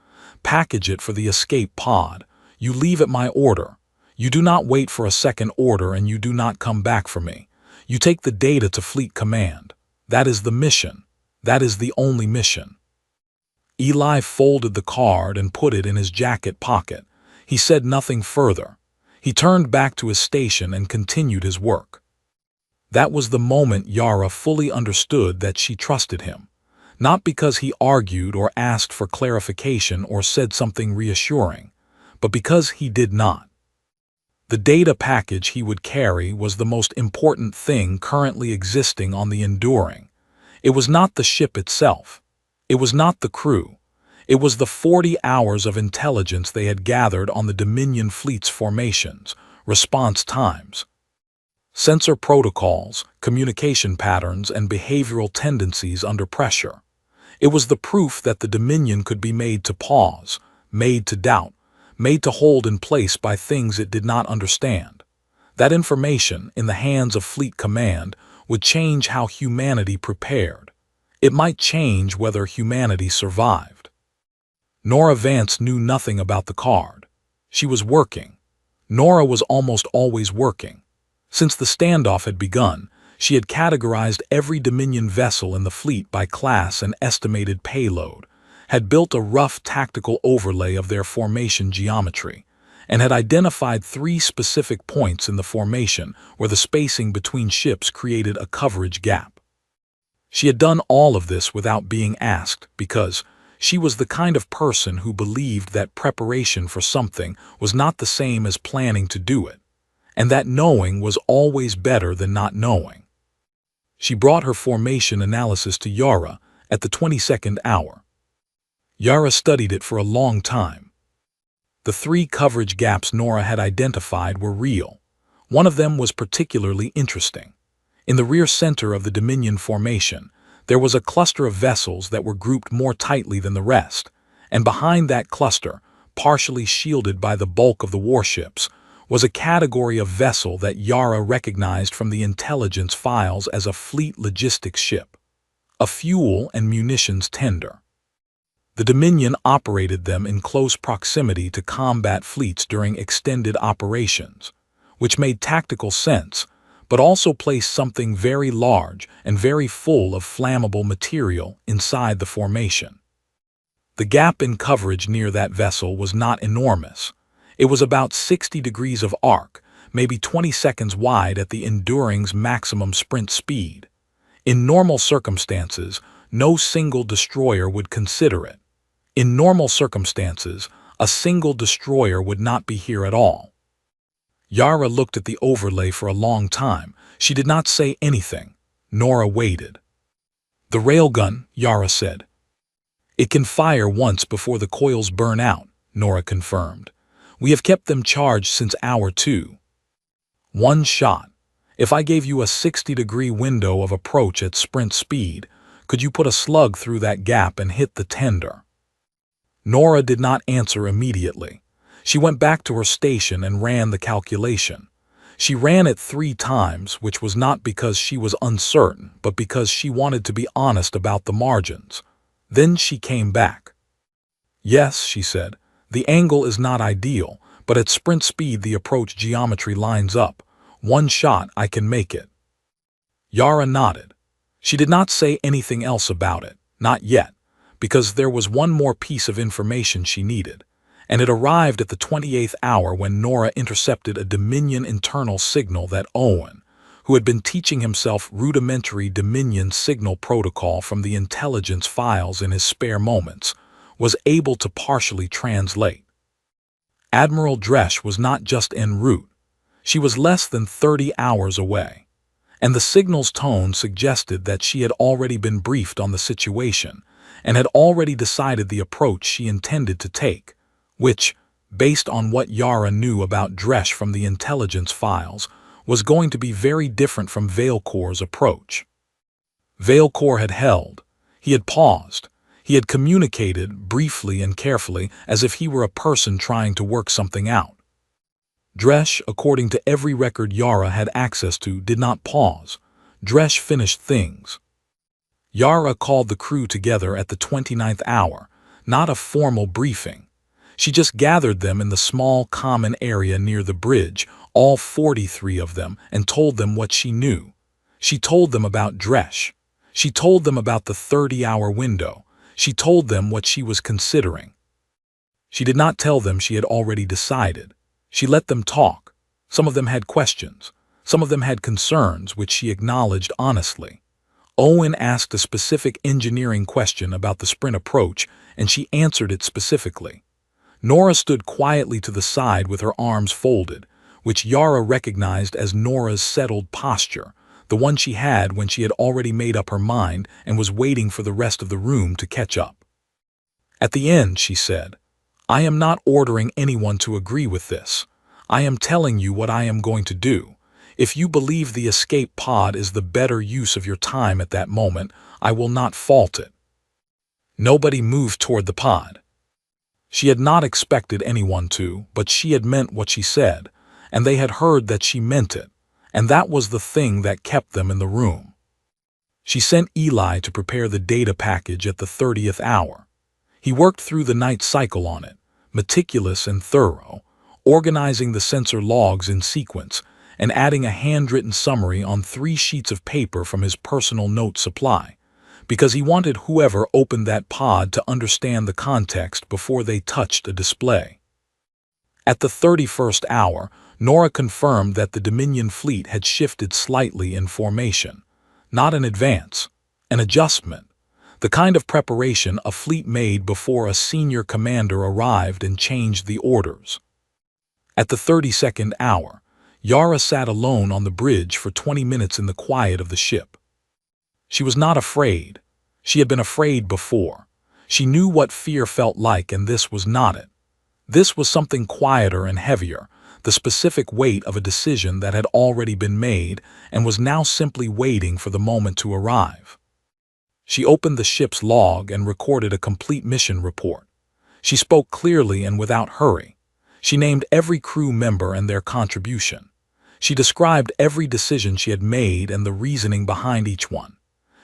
Package it for the escape pod. You leave at my order. You do not wait for a second order, and you do not come back for me. You take the data to Fleet Command. That is the mission. That is the only mission." Eli folded the card and put it in his jacket pocket. He said nothing further. He turned back to his station and continued his work. That was the moment Yara fully understood that she trusted him, not because he argued or asked for clarification or said something reassuring, but because he did not. The data package he would carry was the most important thing currently existing on the Enduring. It was not the ship itself. It was not the crew. It was the 40 hours of intelligence they had gathered on the Dominion fleet's formations, response times, sensor protocols, communication patterns, and behavioral tendencies under pressure. It was the proof that the Dominion could be made to pause, made to doubt, made to hold in place by things it did not understand. That information, in the hands of Fleet Command, would change how humanity prepared. It might change whether humanity survived. Nora Vance knew nothing about the card. She was working. Nora was almost always working. Since the standoff had begun, she had categorized every Dominion vessel in the fleet by class and estimated payload, had built a rough tactical overlay of their formation geometry, and had identified 3 specific points in the formation where the spacing between ships created a coverage gap. She had done all of this without being asked because she was the kind of person who believed that preparation for something was not the same as planning to do it, and that knowing was always better than not knowing. She brought her formation analysis to Yara at the 22nd hour. Yara studied it for a long time. The 3 coverage gaps Nora had identified were real. One of them was particularly interesting. In the rear center of the Dominion formation, there was a cluster of vessels that were grouped more tightly than the rest, and behind that cluster, partially shielded by the bulk of the warships, was a category of vessel that Yara recognized from the intelligence files as a fleet logistics ship, a fuel and munitions tender. The Dominion operated them in close proximity to combat fleets during extended operations, which made tactical sense, but also placed something very large and very full of flammable material inside the formation. The gap in coverage near that vessel was not enormous. It was about 60 degrees of arc, maybe 20 seconds wide at the Enduring's maximum sprint speed. In normal circumstances, no single destroyer would consider it. In normal circumstances, a single destroyer would not be here at all. Yara looked at the overlay for a long time. She did not say anything. Nora waited. "The railgun," Yara said. "It can fire once before the coils burn out," Nora confirmed. "We have kept them charged since hour 2. 1 shot. If I gave you a 60-degree window of approach at sprint speed, could you put a slug through that gap and hit the tender?" Nora did not answer immediately. She went back to her station and ran the calculation. She ran it 3 times, which was not because she was uncertain, but because she wanted to be honest about the margins. Then she came back. "Yes," she said, "the angle is not ideal, but at sprint speed the approach geometry lines up. 1 shot, I can make it." Yara nodded. She did not say anything else about it, not yet, because there was one more piece of information she needed, and it arrived at the 28th hour when Nora intercepted a Dominion internal signal that Owen, who had been teaching himself rudimentary Dominion signal protocol from the intelligence files in his spare moments, was able to partially translate. Admiral Dresch was not just en route. She was less than 30 hours away, and the signal's tone suggested that she had already been briefed on the situation and had already decided the approach she intended to take, which, based on what Yara knew about Dresch from the intelligence files, was going to be very different from Veilcor's approach. Veilcor had held. He had paused. He had communicated, briefly and carefully, as if he were a person trying to work something out. Dresch, according to every record Yara had access to, did not pause. Dresch finished things. Yara called the crew together at the 29th hour, not a formal briefing. She just gathered them in the small common area near the bridge, all 43 of them, and told them what she knew. She told them about Dresch. She told them about the 30-hour window. She told them what she was considering. She did not tell them she had already decided. She let them talk. Some of them had questions. Some of them had concerns, which she acknowledged honestly. Owen asked a specific engineering question about the sprint approach, and she answered it specifically. Nora stood quietly to the side with her arms folded, which Yara recognized as Nora's settled posture, the one she had when she had already made up her mind and was waiting for the rest of the room to catch up. At the end, she said, "I am not ordering anyone to agree with this. I am telling you what I am going to do. If you believe the escape pod is the better use of your time at that moment, I will not fault it." Nobody moved toward the pod. She had not expected anyone to, but she had meant what she said, and they had heard that she meant it, and that was the thing that kept them in the room. She sent Eli to prepare the data package at the 30th hour. He worked through the night cycle on it, meticulous and thorough, organizing the sensor logs in sequence and adding a handwritten summary on 3 sheets of paper from his personal note supply, because he wanted whoever opened that pod to understand the context before they touched a display. At the 31st hour, Nora confirmed that the Dominion fleet had shifted slightly in formation. Not an advance, an adjustment. The kind of preparation a fleet made before a senior commander arrived and changed the orders. At the 32nd hour, Yara sat alone on the bridge for 20 minutes in the quiet of the ship. She was not afraid. She had been afraid before. She knew what fear felt like, and this was not it. This was something quieter and heavier, the specific weight of a decision that had already been made and was now simply waiting for the moment to arrive. She opened the ship's log and recorded a complete mission report. She spoke clearly and without hurry. She named every crew member and their contribution. She described every decision she had made and the reasoning behind each one.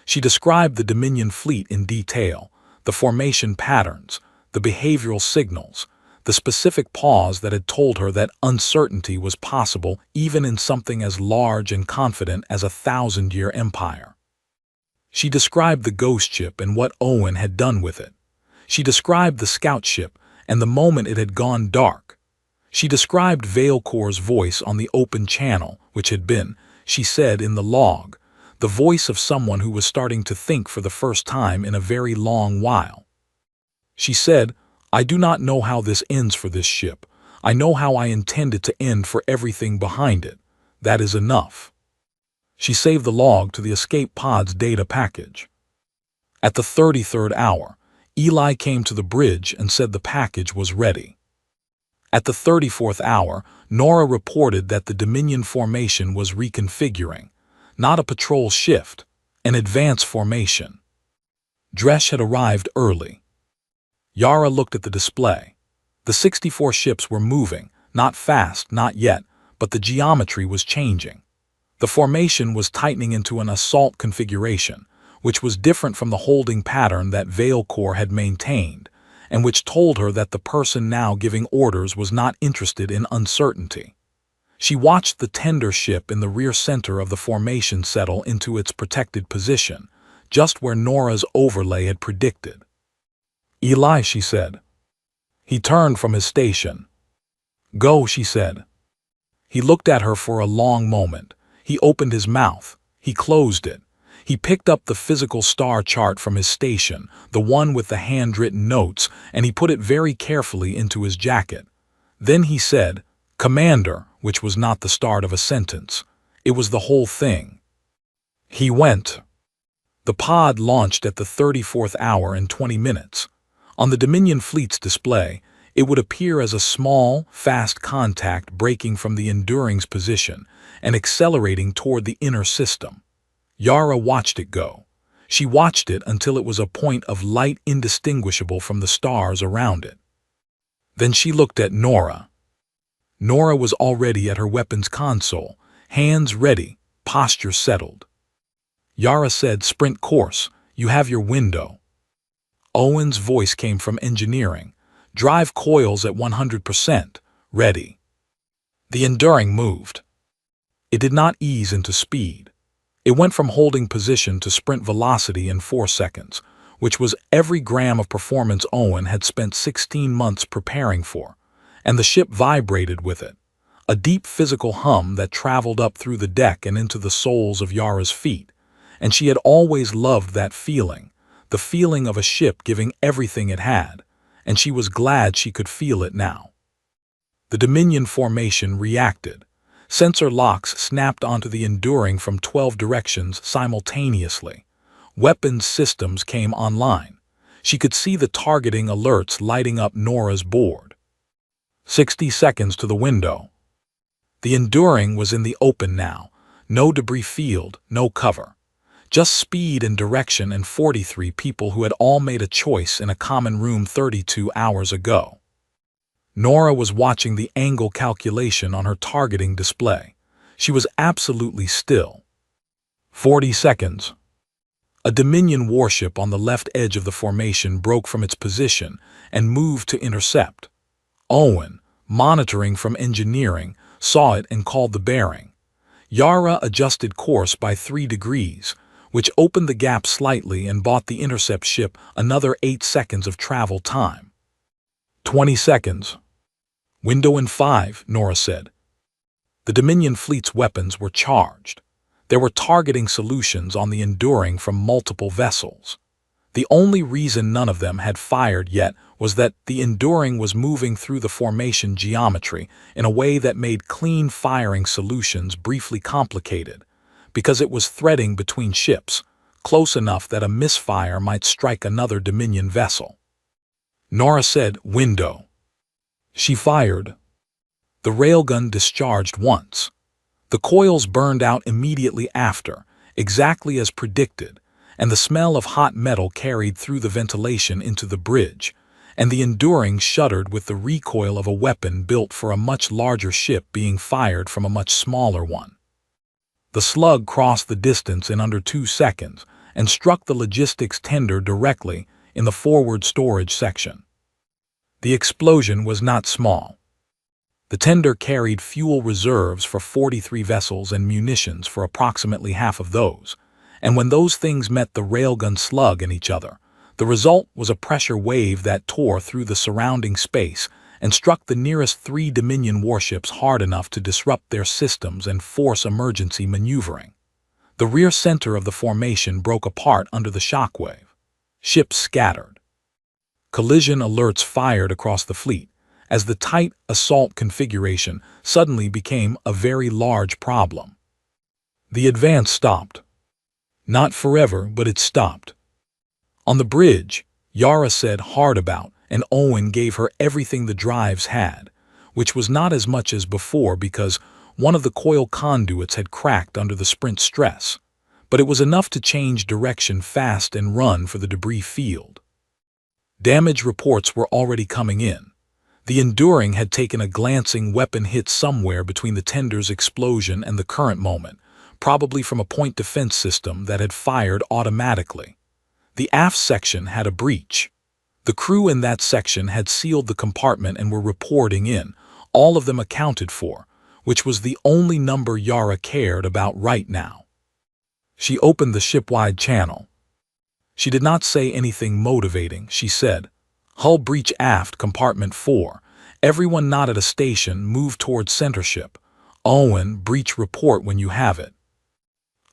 She described the Dominion fleet in detail, the formation patterns, the behavioral signals, the specific pause that had told her that uncertainty was possible even in something as large and confident as a 1,000-year empire. She described the ghost ship and what Owen had done with it. She described the scout ship and the moment it had gone dark. She described Veilcor's voice on the open channel, which had been, she said in the log, the voice of someone who was starting to think for the first time in a very long while. She said, "I do not know how this ends for this ship. I know how I intend it to end for everything behind it. That is enough." She saved the log to the escape pod's data package. At the 33rd hour, Eli came to the bridge and said the package was ready. At the 34th hour, Nora reported that the Dominion formation was reconfiguring, not a patrol shift, an advance formation. Dresh had arrived early. Yara looked at the display. The 64 ships were moving, not fast, not yet, but the geometry was changing. The formation was tightening into an assault configuration, which was different from the holding pattern that Veilcor had maintained, and which told her that the person now giving orders was not interested in uncertainty. She watched the tender ship in the rear center of the formation settle into its protected position, just where Nora's overlay had predicted. "Eli," she said. He turned from his station. "Go," she said. He looked at her for a long moment. He opened his mouth. He closed it. He picked up the physical star chart from his station, the one with the handwritten notes, and he put it very carefully into his jacket. Then he said, "Commander," which was not the start of a sentence. It was the whole thing. He went. The pod launched at the 34th hour and 20 minutes. On the Dominion fleet's display, it would appear as a small, fast contact breaking from the Enduring's position and accelerating toward the inner system. Yara watched it go. She watched it until it was a point of light indistinguishable from the stars around it. Then she looked at Nora. Nora was already at her weapons console, hands ready, posture settled. Yara said, "Sprint course, you have your window." Owen's voice came from engineering. "Drive coils at 100%, ready." The Enduring moved. It did not ease into speed. It went from holding position to sprint velocity in 4 seconds, which was every gram of performance Owen had spent 16 months preparing for, and the ship vibrated with it, a deep physical hum that traveled up through the deck and into the soles of Yara's feet, and she had always loved that feeling, the feeling of a ship giving everything it had, and she was glad she could feel it now. The Dominion formation reacted. Sensor locks snapped onto the Enduring from 12 directions simultaneously. Weapons systems came online. She could see the targeting alerts lighting up Nora's board. 60 seconds to the window. The Enduring was in the open now. No debris field, no cover. Just speed and direction and 43 people who had all made a choice in a common room 32 hours ago. Nora was watching the angle calculation on her targeting display. She was absolutely still. 40 seconds. A Dominion warship on the left edge of the formation broke from its position and moved to intercept. Owen, monitoring from engineering, saw it and called the bearing. Yara adjusted course by 3 degrees, which opened the gap slightly and bought the intercept ship another 8 seconds of travel time. 20 seconds. Window in 5, Nora said. The Dominion fleet's weapons were charged. There were targeting solutions on the Enduring from multiple vessels. The only reason none of them had fired yet was that the Enduring was moving through the formation geometry in a way that made clean firing solutions briefly complicated, because it was threading between ships, close enough that a misfire might strike another Dominion vessel. Nora said, "Window." She fired. The railgun discharged once. The coils burned out immediately after, exactly as predicted, and the smell of hot metal carried through the ventilation into the bridge, and the Enduring shuddered with the recoil of a weapon built for a much larger ship being fired from a much smaller one. The slug crossed the distance in under 2 seconds and struck the logistics tender directly in the forward storage section. The explosion was not small. The tender carried fuel reserves for 43 vessels and munitions for approximately half of those, and when those things met the railgun slug and each other, the result was a pressure wave that tore through the surrounding space and struck the nearest 3 Dominion warships hard enough to disrupt their systems and force emergency maneuvering. The rear center of the formation broke apart under the shockwave. Ships scattered. Collision alerts fired across the fleet, as the tight assault configuration suddenly became a very large problem. The advance stopped. Not forever, but it stopped. On the bridge, Yara said hard about, and Owen gave her everything the drives had, which was not as much as before because one of the coil conduits had cracked under the sprint stress, but it was enough to change direction fast and run for the debris field. Damage reports were already coming in. The Enduring had taken a glancing weapon hit somewhere between the tender's explosion and the current moment, probably from a point defense system that had fired automatically. The aft section had a breach. The crew in that section had sealed the compartment and were reporting in, all of them accounted for, which was the only number Yara cared about right now. She opened the ship-wide channel. She did not say anything motivating. She said, "Hull breach aft, compartment 4. Everyone not at a station, move towards center ship. Owen, breach report when you have it."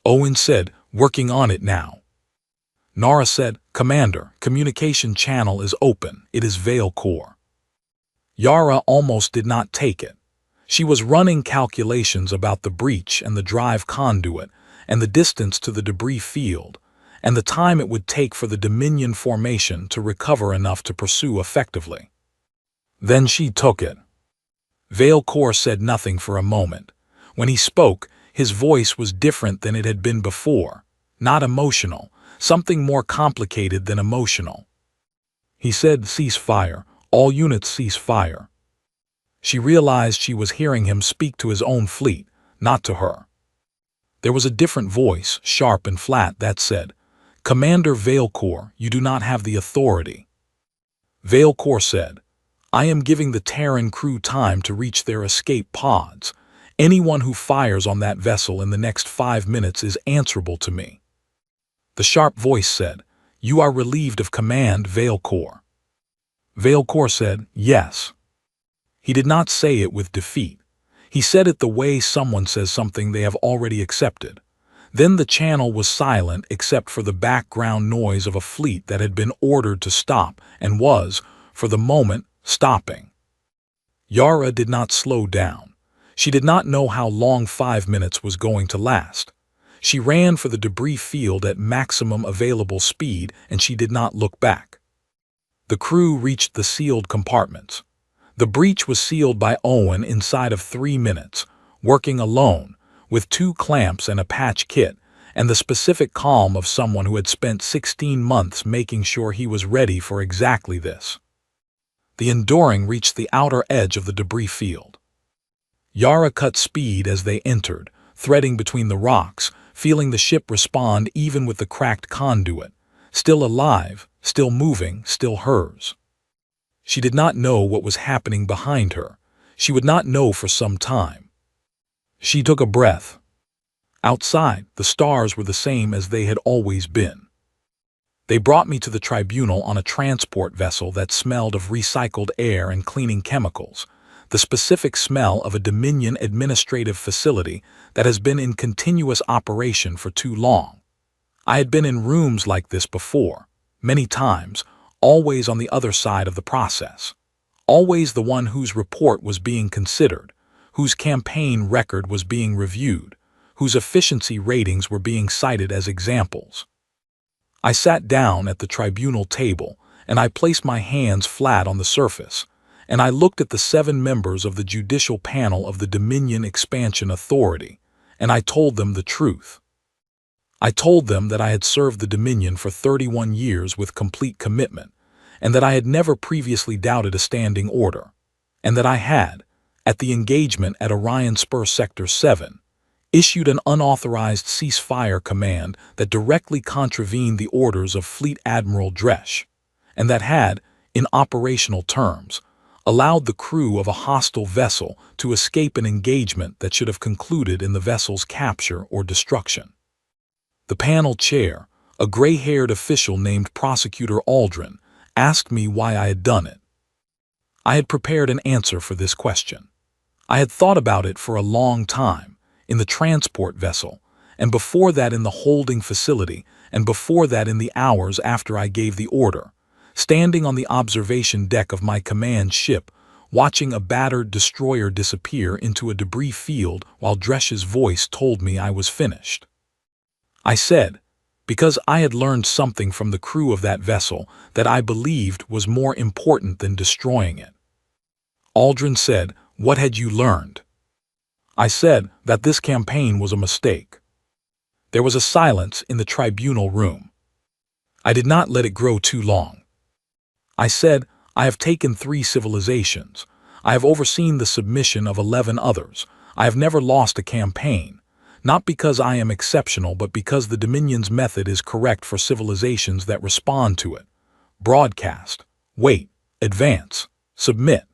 Owen said, "Working on it now." Nora said, "Commander, communication channel is open. It is Veil Core." Yara almost did not take it. She was running calculations about the breach and the drive conduit and the distance to the debris field, and the time it would take for the Dominion formation to recover enough to pursue effectively. Then she took it. Veil Core said nothing for a moment. When he spoke, his voice was different than it had been before, not emotional, something more complicated than emotional. He said, "Cease fire, all units cease fire." She realized she was hearing him speak to his own fleet, not to her. There was a different voice, sharp and flat, that said, "Commander Veil Core, you do not have the authority." Veil Core said, "I am giving the Terran crew time to reach their escape pods. Anyone who fires on that vessel in the next 5 minutes is answerable to me." The sharp voice said, "You are relieved of command, Veil Core." Veil Core said, "Yes." He did not say it with defeat. He said it the way someone says something they have already accepted. Then the channel was silent except for the background noise of a fleet that had been ordered to stop and was, for the moment, stopping. Yara did not slow down. She did not know how long 5 minutes was going to last. She ran for the debris field at maximum available speed, and she did not look back. The crew reached the sealed compartments. The breach was sealed by Owen inside of 3 minutes, working alone, with 2 clamps and a patch kit, and the specific calm of someone who had spent 16 months making sure he was ready for exactly this. The Enduring reached the outer edge of the debris field. Yara cut speed as they entered, threading between the rocks, feeling the ship respond even with the cracked conduit. Still alive, still moving, still hers. She did not know what was happening behind her. She would not know for some time. She took a breath. Outside, the stars were the same as they had always been. They brought me to the tribunal on a transport vessel that smelled of recycled air and cleaning chemicals, the specific smell of a Dominion administrative facility that has been in continuous operation for too long. I had been in rooms like this before, many times, always on the other side of the process. Always the one whose report was being considered, whose campaign record was being reviewed, whose efficiency ratings were being cited as examples. I sat down at the tribunal table, and I placed my hands flat on the surface, and I looked at the 7 members of the judicial panel of the Dominion Expansion Authority, and I told them the truth. I told them that I had served the Dominion for 31 years with complete commitment, and that I had never previously doubted a standing order, and that I had, at the engagement at Orion Spur Sector 7, issued an unauthorized ceasefire command that directly contravened the orders of Fleet Admiral Dresch, and that had, in operational terms, allowed the crew of a hostile vessel to escape an engagement that should have concluded in the vessel's capture or destruction. The panel chair, a gray-haired official named Prosecutor Aldrin, asked me why I had done it. I had prepared an answer for this question. I had thought about it for a long time, in the transport vessel, and before that in the holding facility, and before that in the hours after I gave the order, standing on the observation deck of my command ship, watching a battered destroyer disappear into a debris field while Dresch's voice told me I was finished. I said, because I had learned something from the crew of that vessel that I believed was more important than destroying it. Aldrin said, "What had you learned?" I said that this campaign was a mistake. There was a silence in the tribunal room. I did not let it grow too long. I said, I have taken 3 civilizations. I have overseen the submission of 11 others. I have never lost a campaign, not because I am exceptional, but because the Dominion's method is correct for civilizations that respond to it. Broadcast, wait, advance, submit.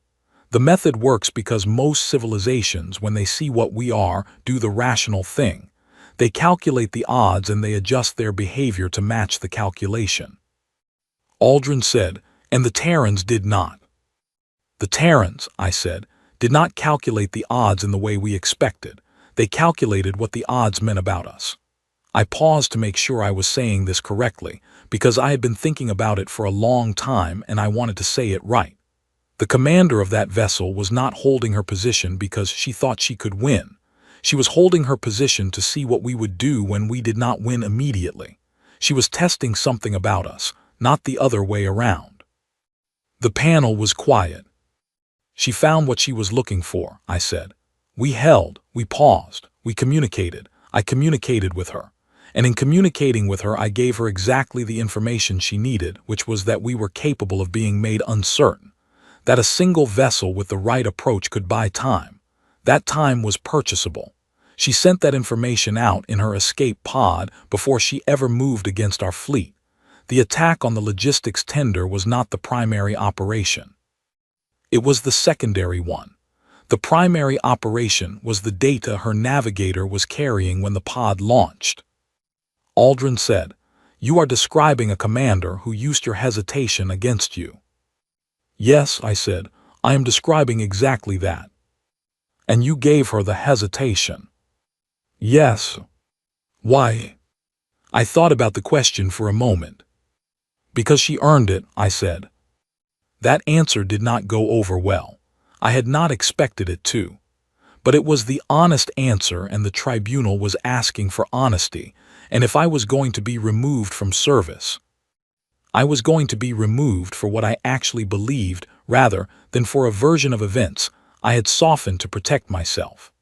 The method works because most civilizations, when they see what we are, do the rational thing. They calculate the odds and they adjust their behavior to match the calculation. Aldrin said, and the Terrans did not. The Terrans, I said, did not calculate the odds in the way we expected. They calculated what the odds meant about us. I paused to make sure I was saying this correctly, because I had been thinking about it for a long time and I wanted to say it right. The commander of that vessel was not holding her position because she thought she could win. She was holding her position to see what we would do when we did not win immediately. She was testing something about us, not the other way around. The panel was quiet. She found what she was looking for, I said. We held, we paused, we communicated. I communicated with her. And in communicating with her, I gave her exactly the information she needed, which was that we were capable of being made uncertain. That a single vessel with the right approach could buy time. That time was purchasable. She sent that information out in her escape pod before she ever moved against our fleet. The attack on the logistics tender was not the primary operation. It was the secondary one. The primary operation was the data her navigator was carrying when the pod launched. Aldrin said, "You are describing a commander who used your hesitation against you." Yes, I said, I am describing exactly that. And you gave her the hesitation. Yes. Why? I thought about the question for a moment. Because she earned it, I said. That answer did not go over well. I had not expected it to. But it was the honest answer, and the tribunal was asking for honesty, and if I was going to be removed from service, I was going to be removed for what I actually believed rather than for a version of events I had softened to protect myself.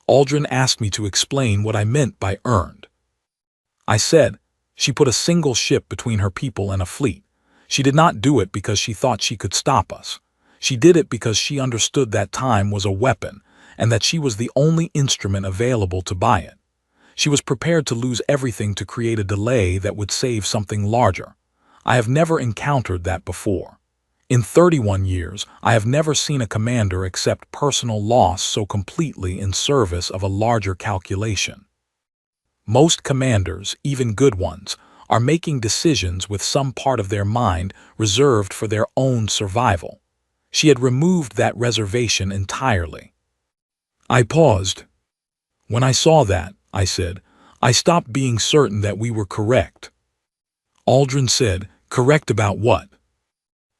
Aldrin asked me to explain what I meant by earned. I said, she put a single ship between her people and a fleet. She did not do it because she thought she could stop us. She did it because she understood that time was a weapon, and that she was the only instrument available to buy it. She was prepared to lose everything to create a delay that would save something larger. I have never encountered that before. In 31 years, I have never seen a commander accept personal loss so completely in service of a larger calculation. Most commanders, even good ones, are making decisions with some part of their mind reserved for their own survival. She had removed that reservation entirely. I paused. When I saw that, I said, I stopped being certain that we were correct. Aldrin said, correct about what?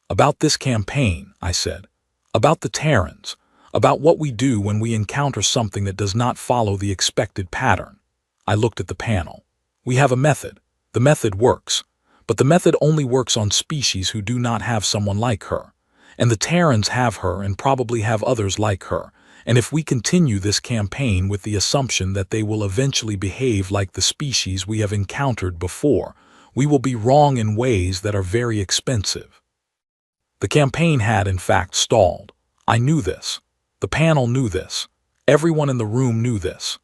About this campaign, I said. About the Terrans. About what we do when we encounter something that does not follow the expected pattern. I looked at the panel. We have a method. The method works. But the method only works on species who do not have someone like her. And the Terrans have her and probably have others like her. And if we continue this campaign with the assumption that they will eventually behave like the species we have encountered before, we will be wrong in ways that are very expensive. The campaign had, in fact, stalled. I knew this. The panel knew this. Everyone in the room knew this.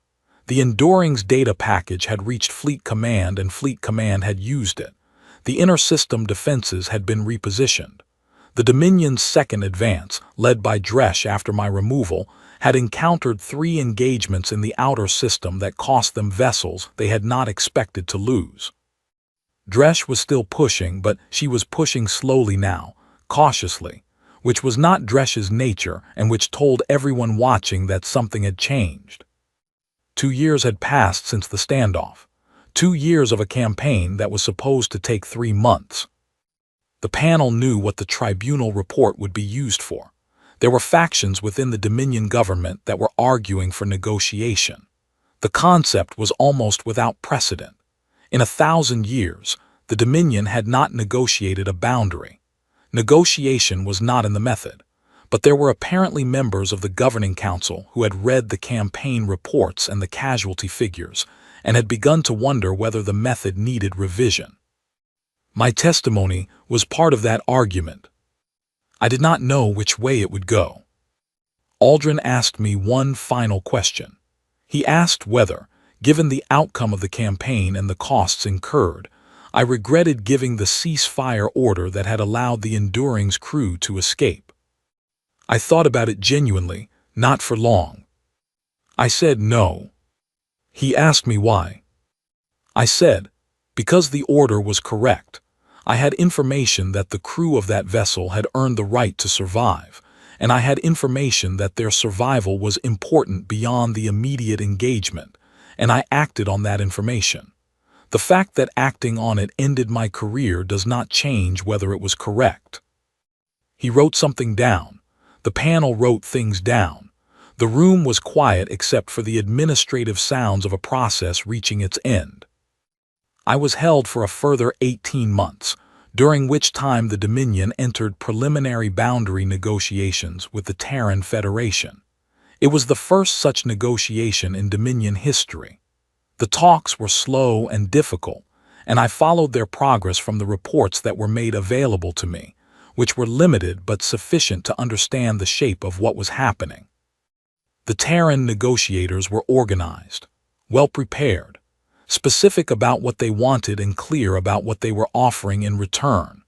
The Enduring's data package had reached Fleet Command and Fleet Command had used it. The inter-system defenses had been repositioned. The Dominion's second advance, led by Dresch after my removal, had encountered 3 engagements in the outer system that cost them vessels they had not expected to lose. Dresch was still pushing, but she was pushing slowly now, cautiously, which was not Dresch's nature and which told everyone watching that something had changed. 2 years had passed since the standoff. 2 years of a campaign that was supposed to take 3 months. The panel knew what the tribunal report would be used for. There were factions within the Dominion government that were arguing for negotiation. The concept was almost without precedent. In 1,000 years, the Dominion had not negotiated a boundary. Negotiation was not in the method, but there were apparently members of the Governing Council who had read the campaign reports and the casualty figures, and had begun to wonder whether the method needed revision. My testimony was part of that argument. I did not know which way it would go. Aldrin asked me one final question. He asked whether, given the outcome of the campaign and the costs incurred, I regretted giving the ceasefire order that had allowed the Enduring's crew to escape. I thought about it genuinely, not for long. I said no. He asked me why. I said, because the order was correct. I had information that the crew of that vessel had earned the right to survive, and I had information that their survival was important beyond the immediate engagement, and I acted on that information. The fact that acting on it ended my career does not change whether it was correct. He wrote something down. The panel wrote things down. The room was quiet except for the administrative sounds of a process reaching its end. I was held for a further 18 months, during which time the Dominion entered preliminary boundary negotiations with the Terran Federation. It was the first such negotiation in Dominion history. The talks were slow and difficult, and I followed their progress from the reports that were made available to me, which were limited but sufficient to understand the shape of what was happening. The Terran negotiators were organized, well prepared, specific about what they wanted and clear about what they were offering in return.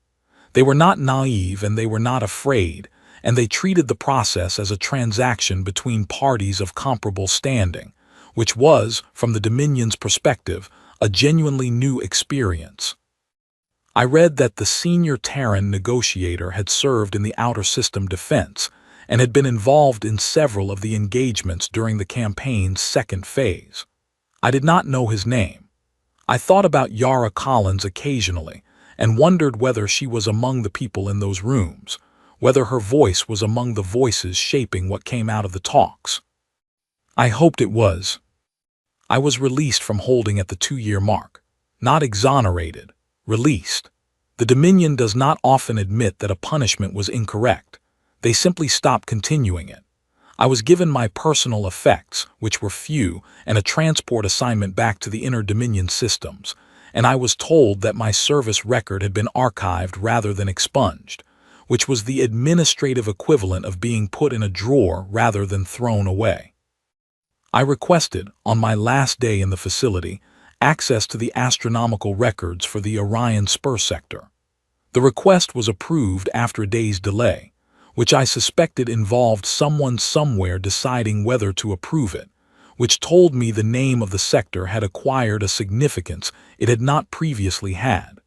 They were not naive and they were not afraid, and they treated the process as a transaction between parties of comparable standing, which was, from the Dominion's perspective, a genuinely new experience. I read that the senior Terran negotiator had served in the outer system defense and had been involved in several of the engagements during the campaign's second phase. I did not know his name. I thought about Yara Collins occasionally and wondered whether she was among the people in those rooms, whether her voice was among the voices shaping what came out of the talks. I hoped it was. I was released from holding at the 2-year mark. Not exonerated, released. The Dominion does not often admit that a punishment was incorrect. They simply stop continuing it. I was given my personal effects, which were few, and a transport assignment back to the inner Dominion systems, and I was told that my service record had been archived rather than expunged, which was the administrative equivalent of being put in a drawer rather than thrown away. I requested, on my last day in the facility, access to the astronomical records for the Orion Spur sector. The request was approved after a day's delay, which I suspected involved someone somewhere deciding whether to approve it, which told me the name of the sector had acquired a significance it had not previously had.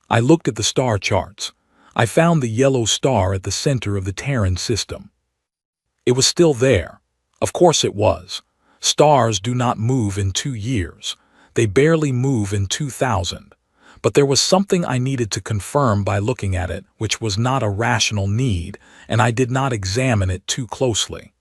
I looked at the star charts. I found the yellow star at the center of the Terran system. It was still there. Of course it was. Stars do not move in 2 years. They barely move in 2000. But there was something I needed to confirm by looking at it, which was not a rational need, and I did not examine it too closely.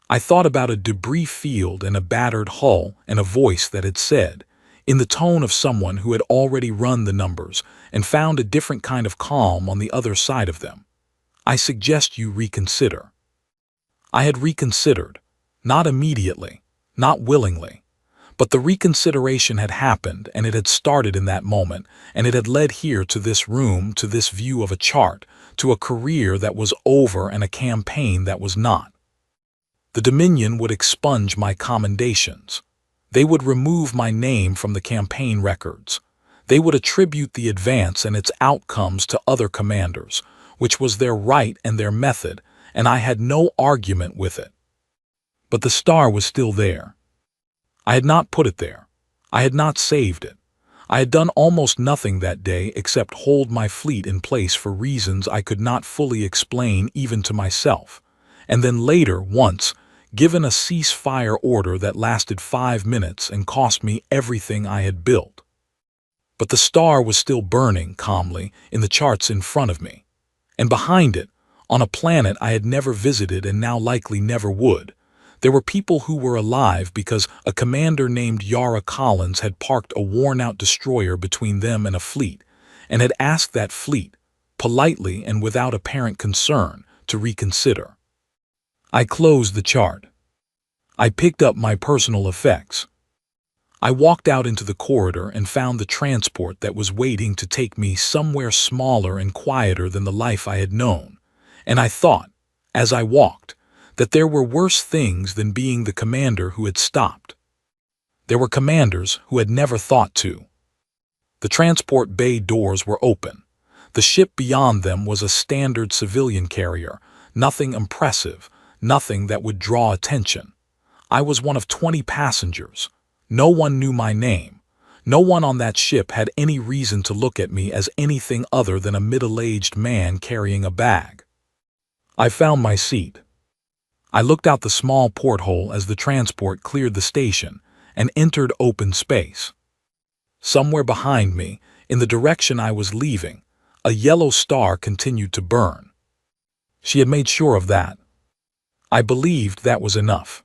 I thought about a debris field and a battered hull and a voice that had said, in the tone of someone who had already run the numbers and found a different kind of calm on the other side of them, "I suggest you reconsider." I had reconsidered, not immediately, not willingly. But the reconsideration had happened, and it had started in that moment, and it had led here to this room, to this view of a chart, to a career that was over and a campaign that was not. The Dominion would expunge my commendations. They would remove my name from the campaign records. They would attribute the advance and its outcomes to other commanders, which was their right and their method, and I had no argument with it. But the star was still there. I had not put it there. I had not saved it. I had done almost nothing that day except hold my fleet in place for reasons I could not fully explain even to myself, and then later, once, given a ceasefire order that lasted 5 minutes and cost me everything I had built. But the star was still burning calmly in the charts in front of me, and behind it, on a planet I had never visited and now likely never would, there were people who were alive because a commander named Yara Collins had parked a worn-out destroyer between them and a fleet, and had asked that fleet, politely and without apparent concern, to reconsider. I closed the chart. I picked up my personal effects. I walked out into the corridor and found the transport that was waiting to take me somewhere smaller and quieter than the life I had known, and I thought, as I walked, that there were worse things than being the commander who had stopped. There were commanders who had never thought to. The transport bay doors were open. The ship beyond them was a standard civilian carrier, nothing impressive, nothing that would draw attention. I was one of 20 passengers. No one knew my name. No one on that ship had any reason to look at me as anything other than a middle-aged man carrying a bag. I found my seat. I looked out the small porthole as the transport cleared the station and entered open space. Somewhere behind me, in the direction I was leaving, a yellow star continued to burn. She had made sure of that. I believed that was enough.